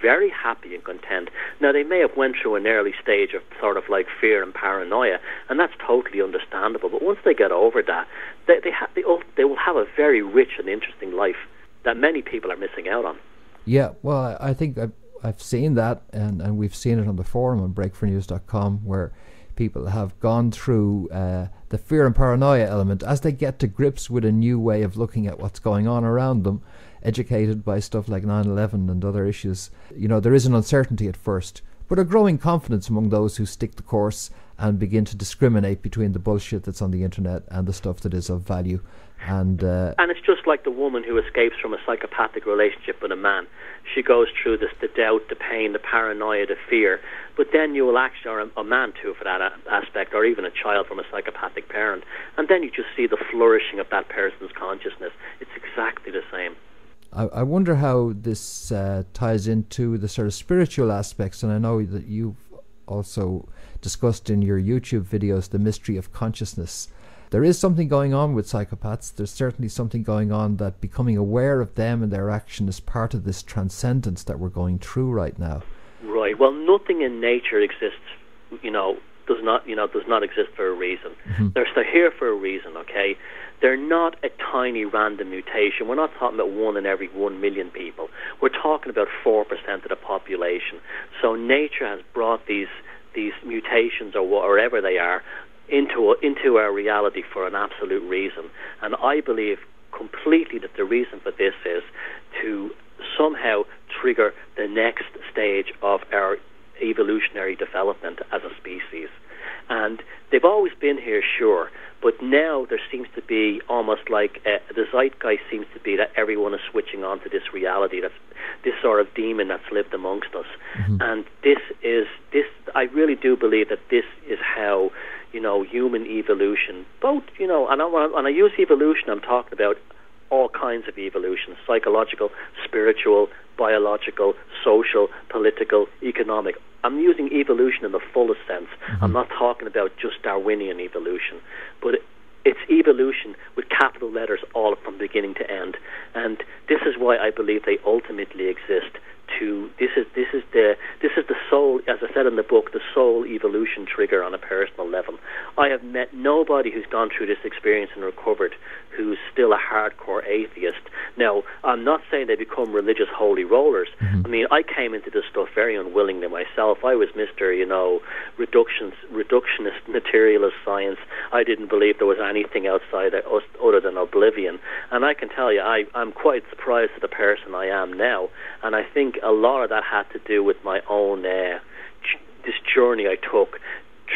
very happy and content. Now, they may have went through an early stage of sort of like fear and paranoia, and that's totally understandable. But once they get over that, they will have a very rich and interesting life that many people are missing out on. Yeah, well, I think I've seen that, and we've seen it on the forum on breakfornews.com, where people have gone through the fear and paranoia element as they get to grips with a new way of looking at what's going on around them, educated by stuff like 9/11 and other issues. There is an uncertainty at first, but a growing confidence among those who stick the course and begin to discriminate between the bullshit that's on the internet and the stuff that is of value. And it's just like the woman who escapes from a psychopathic relationship with a man. She goes through the doubt, the pain, the paranoia, the fear. But then you will actually, or a man too for that aspect, or even a child from a psychopathic parent. And then you just see the flourishing of that person's consciousness. It's exactly the same. I wonder how this ties into the sort of spiritual aspects, and I know that you've also discussed in your YouTube videos the mystery of consciousness. There is something going on with psychopaths. There's certainly something going on that becoming aware of them and their action is part of this transcendence that we're going through right now. Right. Well, nothing in nature exists, does not exist for a reason. They're here for a reason, okay? They're not a tiny random mutation. We're not talking about 1 in every 1 million people. We're talking about 4% of the population. So nature has brought these mutations, or whatever they are, into our reality for an absolute reason. And I believe completely that the reason for this is to somehow trigger the next stage of our evolutionary development as a species. And they've always been here, sure, but now there seems to be almost like the zeitgeist seems to be that everyone is switching on to this reality, that's this sort of demon that's lived amongst us. And this I really do believe that this is how human evolution, both, and when I use evolution, I'm talking about all kinds of evolution: psychological, spiritual, biological, social, political, economic. I'm using evolution in the fullest sense. I'm not talking about just Darwinian evolution, but it's evolution with capital letters, all from beginning to end. And this is why I believe they ultimately exist. This is the soul, as I said in the book, the soul evolution trigger on a personal level. I have met nobody who's gone through this experience and recovered who's still a hardcore atheist. Now, I'm not saying they become religious holy rollers. I mean, I came into this stuff very unwillingly myself. I was Mr. Reductionist materialist science. I didn't believe there was anything outside of us other than oblivion. And I can tell you, I'm quite surprised at the person I am now. And I think a lot of that had to do with my own this journey I took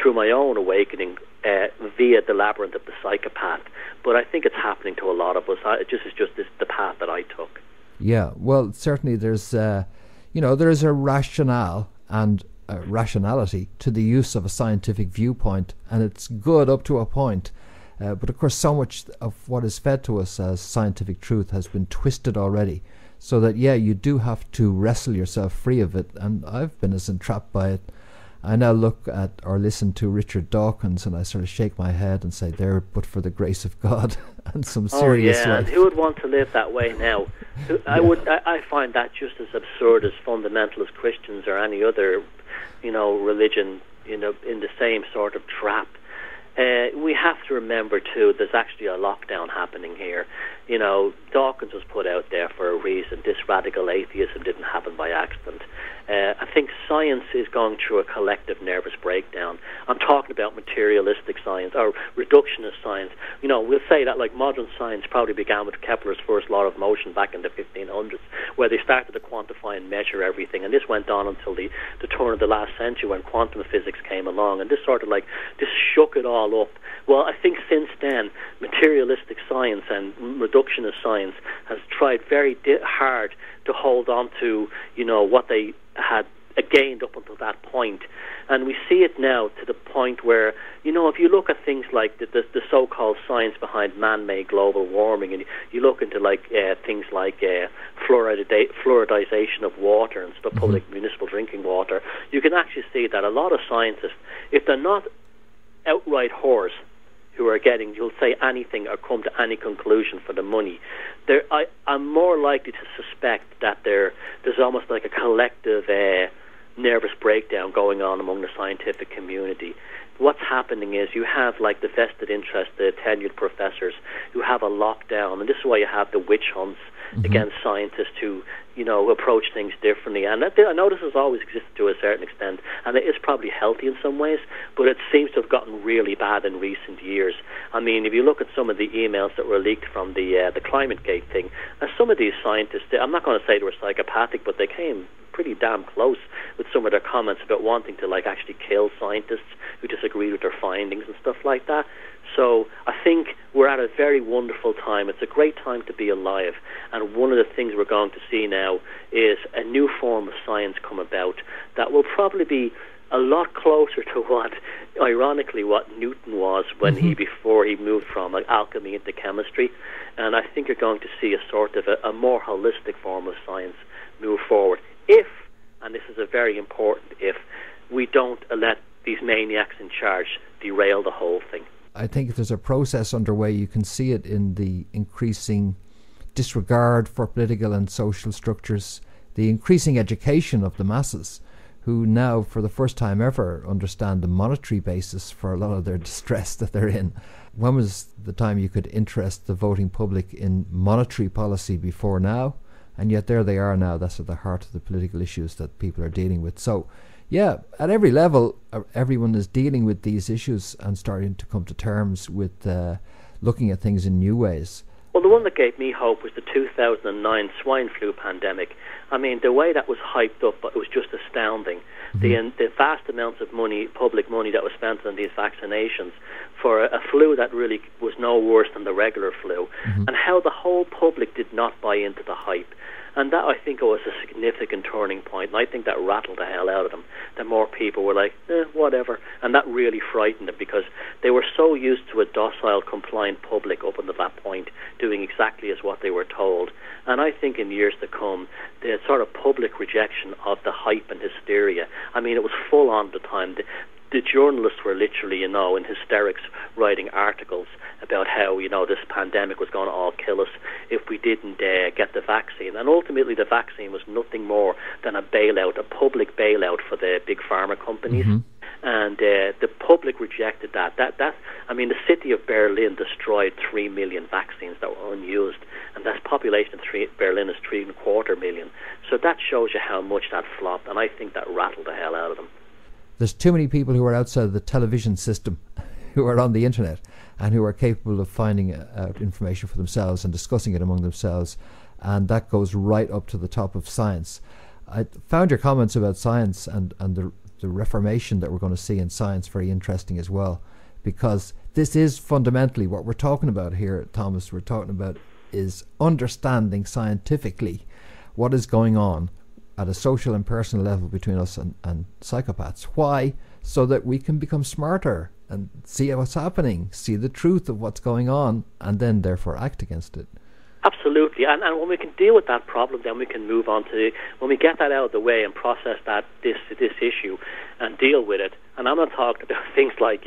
through my own awakening via the labyrinth of the psychopath. But I think it's happening to a lot of us. It's just the path that I took. Yeah, well, certainly there's, there is a rationale and a rationality to the use of a scientific viewpoint, and it's good up to a point. But of course, so much of what is fed to us as scientific truth has been twisted already, so that, you do have to wrestle yourself free of it. And I've been as entrapped by it. I now look at or listen to Richard Dawkins, and I sort of shake my head and say, there, but for the grace of God, and some serious life. And who would want to live that way now? I find that just as absurd as fundamentalist Christians or any other, religion, in the same sort of trap. We have to remember, too, there's actually a lockdown happening here. Dawkins was put out there for a reason. This radical atheism didn't happen by accident. I think science is going through a collective nervous breakdown. I'm talking about materialistic science or reductionist science. We'll say that like modern science probably began with Kepler's first law of motion back in the 1500s, where they started to quantify and measure everything. And this went on until the turn of the last century when quantum physics came along. And this shook it all up. Well, I think since then, materialistic science and reductionist science has tried very hard to hold on to, what they had gained up until that point. And we see it now to the point where, if you look at things like the so-called science behind man-made global warming, and you look into things like fluoridization of water and stuff, public municipal drinking water, you can actually see that a lot of scientists, if they're not outright whores who are you'll say anything or come to any conclusion for the money, I'm more likely to suspect that there's almost like a collective nervous breakdown going on among the scientific community. What's happening is you have the vested interest, the tenured professors who have a lockdown, and this is why you have the witch hunts against scientists who, approach things differently. And I know this has always existed to a certain extent, and it is probably healthy in some ways, but it seems to have gotten really bad in recent years. I mean, if you look at some of the emails that were leaked from the Climate Gate thing, some of these scientists, I'm not going to say they were psychopathic, but they came pretty damn close with some of their comments about wanting to actually kill scientists who disagreed with their findings and stuff like that. So I think we're at a very wonderful time. It's a great time to be alive, and one of the things we're going to see now is a new form of science come about that will probably be a lot closer to what Newton was when before he moved from alchemy into chemistry. And I think you're going to see a sort of a more holistic form of science move forward. If, and this is a very important if, we don't let these maniacs in charge derail the whole thing. I think there's a process underway. You can see it in the increasing disregard for political and social structures, the increasing education of the masses, who now, for the first time ever, understand the monetary basis for a lot of their distress that they're in. When was the time you could interest the voting public in monetary policy before now? And yet there they are now. That's at the heart of the political issues that people are dealing with. So, yeah, at every level, everyone is dealing with these issues and starting to come to terms with looking at things in new ways. Well, the one that gave me hope was the 2009 swine flu pandemic. I mean, the way that was hyped up, it was just astounding. The vast amounts of money, public money, that was spent on these vaccinations for a flu that really was no worse than the regular flu, and how the whole public did not buy into the hype. And that, I think, was a significant turning point, and I think that rattled the hell out of them. The more people were like, whatever. And that really frightened them, because they were so used to a docile, compliant public up until that point, doing exactly as what they were told. And I think in years to come, the sort of public rejection of the hype and hysteria, I mean, it was full on at the time. The journalists were literally, in hysterics, writing articles about how, this pandemic was going to all kill us if we didn't get the vaccine. And ultimately, the vaccine was nothing more than a bailout, a public bailout for the big pharma companies. And the public rejected that. I mean, the city of Berlin destroyed 3 million vaccines that were unused, and that population of Berlin is 3.25 million. So that shows you how much that flopped, and I think that rattled the hell out of them. There's too many people who are outside of the television system, who are on the internet, and who are capable of finding out information for themselves and discussing it among themselves, and that goes right up to the top of science. I found your comments about science and the the reformation that we're going to see in science very interesting as well, because this is fundamentally what we're talking about here, Thomas. We're talking about is understanding scientifically what is going on at a social and personal level between us and psychopaths. Why? So that we can become smarter and see what's happening, see the truth of what's going on, and then therefore act against it. Absolutely, and when we can deal with that problem, then we can move on to, when we get that out of the way and process this issue and deal with it. And I'm not talking about things like,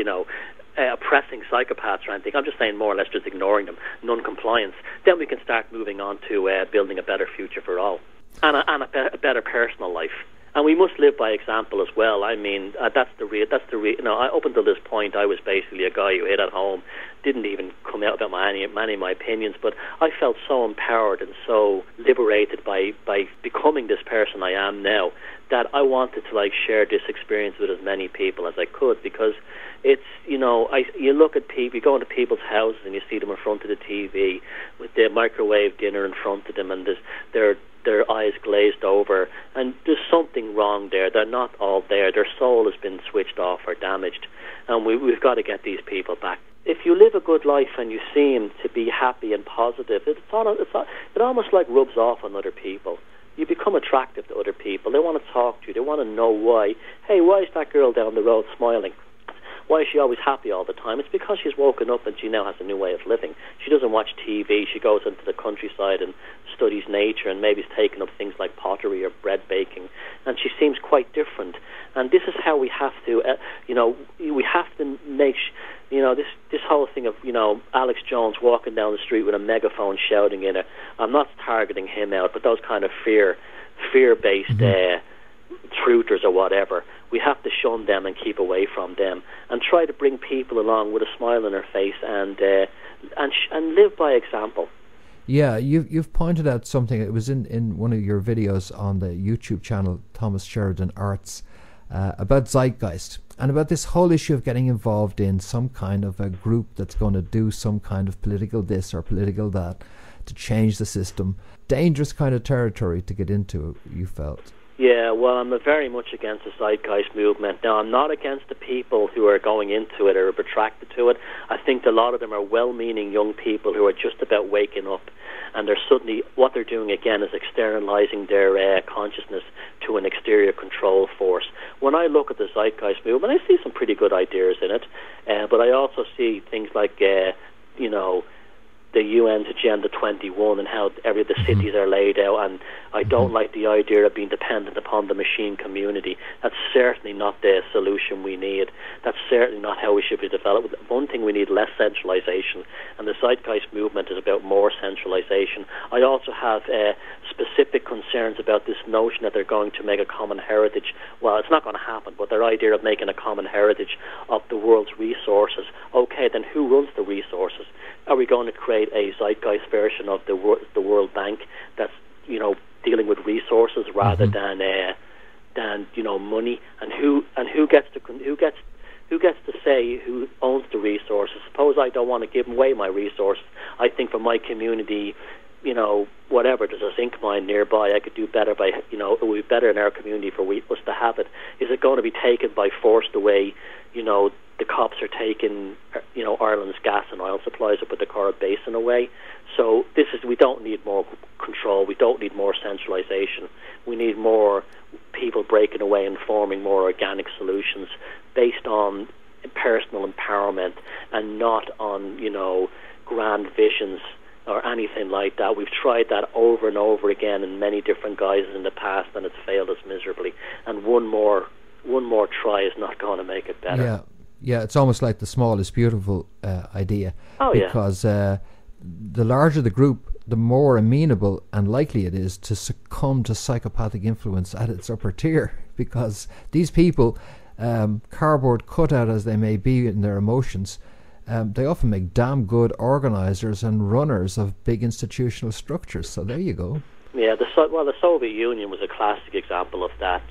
oppressing psychopaths or anything. I'm just saying more or less just ignoring them, non-compliance. Then we can start moving on to building a better future for all and a better personal life. And we must live by example as well. I mean, up until this point, I was basically a guy who hid at home, didn't even come out about many of my opinions, but I felt so empowered and so liberated by becoming this person I am now, that I wanted to share this experience with as many people as I could, because it's, you look at people, you go into people's houses and you see them in front of the TV with the microwave dinner in front of them, and their eyes glazed over, and there's something wrong there. They're not all there. Their soul has been switched off or damaged, and we've got to get these people back. If you live a good life and you seem to be happy and positive, it almost rubs off on other people. You become attractive to other people. They want to talk to you. They want to know why. Hey, why is that girl down the road smiling? Why is she always happy all the time? It's because she's woken up and she now has a new way of living. She doesn't watch TV. She goes into the countryside and studies nature, and maybe is taking up things like pottery or bread baking, and she seems quite different. And this is how we have to, we have to make, this whole thing of, Alex Jones walking down the street with a megaphone shouting in it. I'm not targeting him out, but those kind of fear-based truthers or whatever, we have to shun them and keep away from them, and try to bring people along with a smile on their face and live by example. Yeah, you've pointed out something. It was in one of your videos on the YouTube channel, Thomas Sheridan Arts, about zeitgeist and about this whole issue of getting involved in some kind of a group that's going to do some kind of political this or political that to change the system. Dangerous kind of territory to get into, you felt. Yeah, well, I'm very much against the zeitgeist movement. Now, I'm not against the people who are going into it or are attracted to it. I think a lot of them are well-meaning young people who are just about waking up, and they're suddenly, what they're doing again is externalizing their consciousness to an exterior control force. When I look at the zeitgeist movement, I see some pretty good ideas in it, but I also see things like, the UN's Agenda 21 and how the cities are laid out, and I don't like the idea of being dependent upon the machine community. That's certainly not the solution we need. That's certainly not how we should be developed. One thing, we need less centralization, and the zeitgeist movement is about more centralization. I also have specific concerns about this notion that they're going to make a common heritage. Well, it's not going to happen, but their idea of making a common heritage of the world's resources. Okay, then who runs the resources? Are we going to create a zeitgeist version of the World Bank that's dealing with resources rather than money? And who gets to say who owns the resources? Suppose I don't want to give away my resources. I think for my community, whatever, there's a zinc mine nearby, I could do better by, it would be better in our community for us to have it. Is it going to be taken by force the way, the cops are taking, Ireland's gas and oil supplies up at the Corrib Basin away? So we don't need more control, we don't need more centralization, we need more people breaking away and forming more organic solutions based on personal empowerment and not on, grand visions or anything like that. We've tried that over and over again in many different guises in the past, and it's failed us miserably. And one more try is not going to make it better. Yeah, it's almost like the small is beautiful idea. Oh, because the larger the group, the more amenable and likely it is to succumb to psychopathic influence at its upper tier, because these people, cardboard cutout as they may be in their emotions, they often make damn good organizers and runners of big institutional structures. So there you go. Yeah, the Soviet Union was a classic example of that.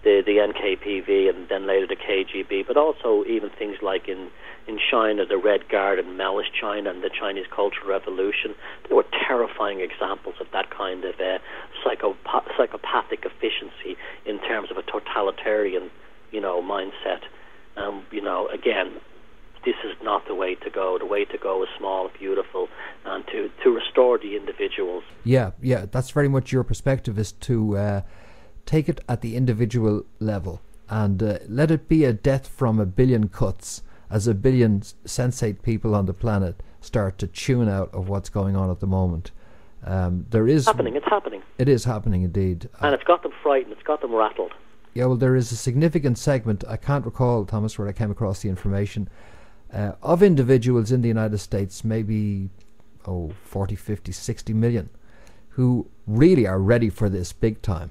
The NKPD and then later the KGB, but also even things like in China, the Red Guard and Maoist China and the Chinese Cultural Revolution. They were terrifying examples of that kind of psychopathic efficiency in terms of a totalitarian, mindset. Again, this is not the way to go. The way to go is small, beautiful, and to restore the individuals. Yeah, that's very much your perspective, is to take it at the individual level and let it be a death from a billion cuts, as a billion sensate people on the planet start to tune out of what's going on at the moment. It's happening. It is happening indeed. And it's got them frightened, it's got them rattled. Yeah, well, there is a significant segment, I can't recall, Thomas, where I came across the information, of individuals in the United States, maybe 40, 50, 60 million, who really are ready for this big time.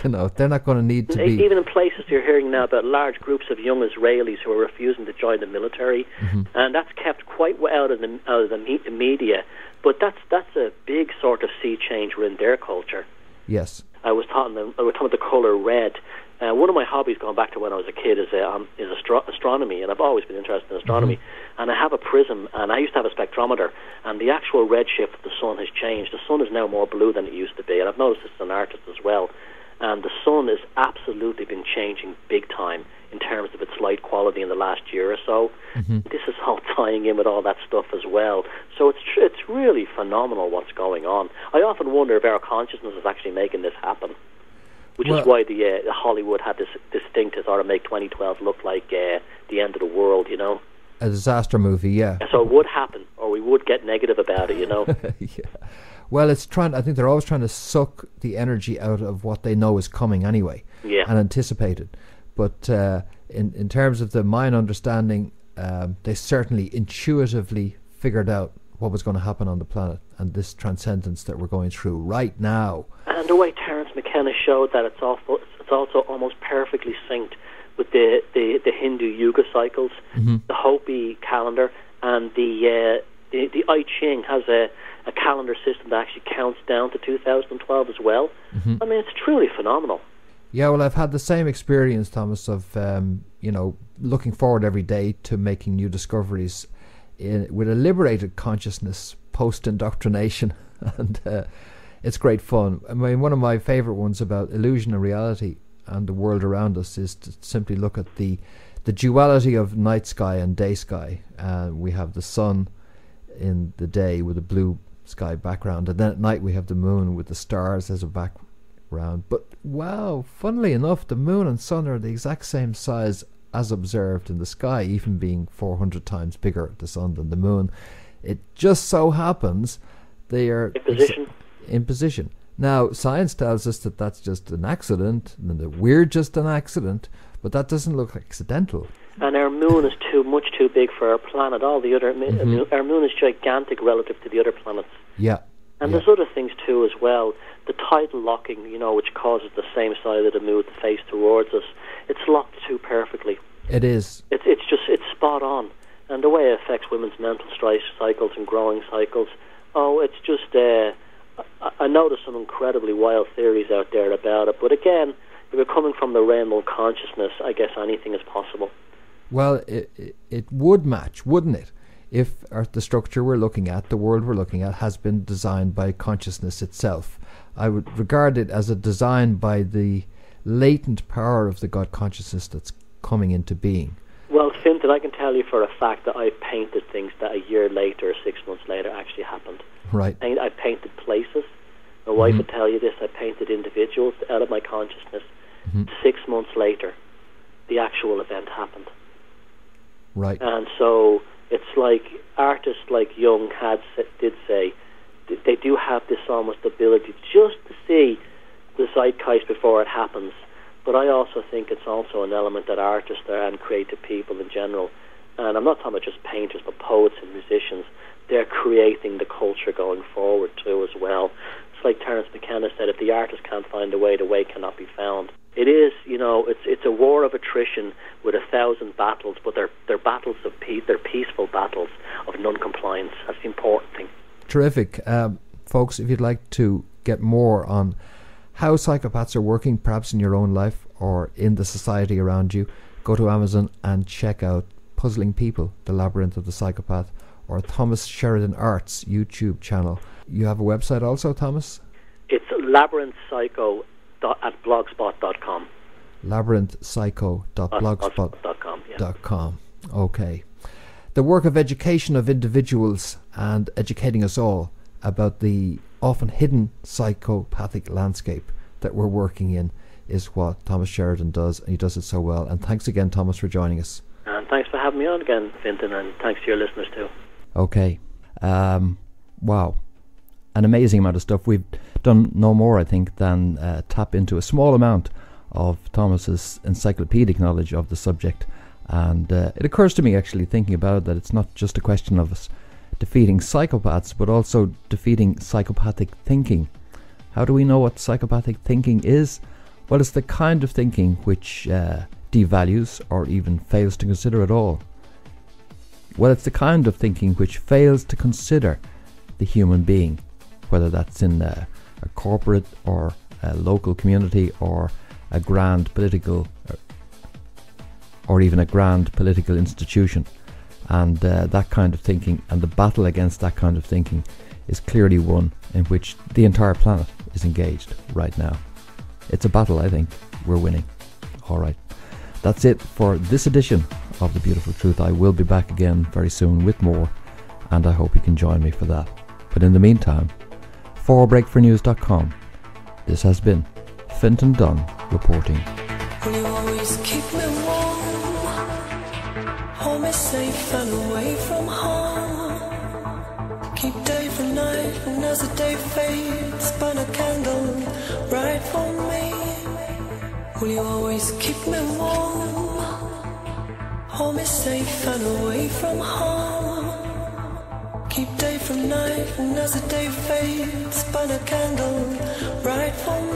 They're not going to need to be... Even in places you're hearing now about large groups of young Israelis who are refusing to join the military, and that's kept quite well out of the media, but that's a big sort of sea change in their culture. Yes. I was talking about the colour red. One of my hobbies going back to when I was a kid is astronomy, and I've always been interested in astronomy. And I have a prism, and I used to have a spectrometer, and the actual redshift of the sun has changed. The sun is now more blue than it used to be, and I've noticed this as an artist as well. And the sun has absolutely been changing big time in terms of its light quality in the last year or so. This is all tying in with all that stuff as well. So it's really phenomenal what's going on. I often wonder if our consciousness is actually making this happen, which is why the Hollywood had this distinct to sort of make 2012 look like the end of the world, A disaster movie, yeah. So it would happen, or we would get negative about it, Yeah. Well, I think they're always trying to suck the energy out of what they know is coming anyway, and anticipate it. But in terms of mine understanding, they certainly intuitively figured out what was going to happen on the planet and this transcendence that we're going through right now. And the way Terence McKenna showed that it's also almost perfectly synced with the Hindu Yuga cycles, the Hopi calendar, and the I Ching has a calendar system that actually counts down to 2012 as well. I mean, it's truly phenomenal. Yeah, well, I've had the same experience, Thomas, of looking forward every day to making new discoveries with a liberated consciousness post-indoctrination, and it's great fun. I mean, one of my favourite ones about illusion and reality and the world around us is to simply look at the duality of night sky and day sky. We have the sun in the day with a blue sky background, and then at night we have the moon with the stars as a background. But wow, funnily enough, the moon and sun are the exact same size as observed in the sky, even being 400 times bigger the sun than the moon. It just so happens they are in position. Now, science tells us that that's just an accident, and that we're just an accident, but that doesn't look accidental. And our moon is much too big for our planet. All the other our moon is gigantic relative to the other planets. Yeah. And there's other things too as well. The tidal locking, which causes the same side of the moon to face towards us. It's locked too perfectly. It is. It's spot on. And the way it affects women's mental cycles and growing cycles. It's just I noticed some incredibly wild theories out there about it. But again, if you're coming from the realm of consciousness, I guess anything is possible. Well, it would match, wouldn't it? If the structure we're looking at, the world we're looking at, has been designed by consciousness itself. I would regard it as a design by the latent power of the God consciousness that's coming into being. Well, Fintan, I can tell you for a fact that I painted things that a year later or 6 months later actually happened. Right. I painted places. My wife would tell you this. I painted individuals out of my consciousness. 6 months later, the actual event happened. Right. And so it's like artists like Jung did say, they do have this almost ability just to see the zeitgeist before it happens. But I also think it's also an element that artists and creative people in general, and I'm not talking about just painters, but poets and musicians, they're creating the culture going forward too as well. It's like Terence McKenna said, if the artist can't find a way, the way cannot be found. It is, it's a war of attrition with 1,000 battles, but they're battles of peace. They're peaceful battles of non-compliance. That's the important thing. Terrific. Folks, if you'd like to get more on how psychopaths are working, perhaps in your own life or in the society around you, go to Amazon and check out Puzzling People, The Labyrinth of the Psychopath, or Thomas Sheridan Art's YouTube channel. you have a website also, Thomas? It's labyrinthpsycho@blogspot.com. labyrinthpsycho.blogspot.com. Yeah. Okay. The work of education of individuals and educating us all about the often hidden psychopathic landscape that we're working in is what Thomas Sheridan does, and he does it so well. And thanks again, Thomas, for joining us. And thanks for having me on again, Fintan, and thanks to your listeners too. Okay. Wow. An amazing amount of stuff. We've done no more, I think, than tap into a small amount of Thomas's encyclopedic knowledge of the subject. And it occurs to me, actually, thinking about it, that it's not just a question of us defeating psychopaths, but also defeating psychopathic thinking. How do we know what psychopathic thinking is? Well, it's the kind of thinking which devalues or even fails to consider at all. Well, it's the kind of thinking which fails to consider the human being, whether that's in a corporate or a local community or a grand political or even a grand political institution. And that kind of thinking and the battle against that kind of thinking is clearly one in which the entire planet is engaged right now. It's a battle I think we're winning. All right, that's it for this edition of The Beautiful Truth. I will be back again very soon with more, and I hope you can join me for that. But in the meantime, for breakfornews.com, this has been Fintan Dunn reporting. Will you always keep me warm? Hold me safe and away from harm. Keep day from night, and as the day fades, burn a candle right for me. Will you always keep me warm? Hold me safe and away from harm. Keep day from night, and as the day fades, burn a candle right for me.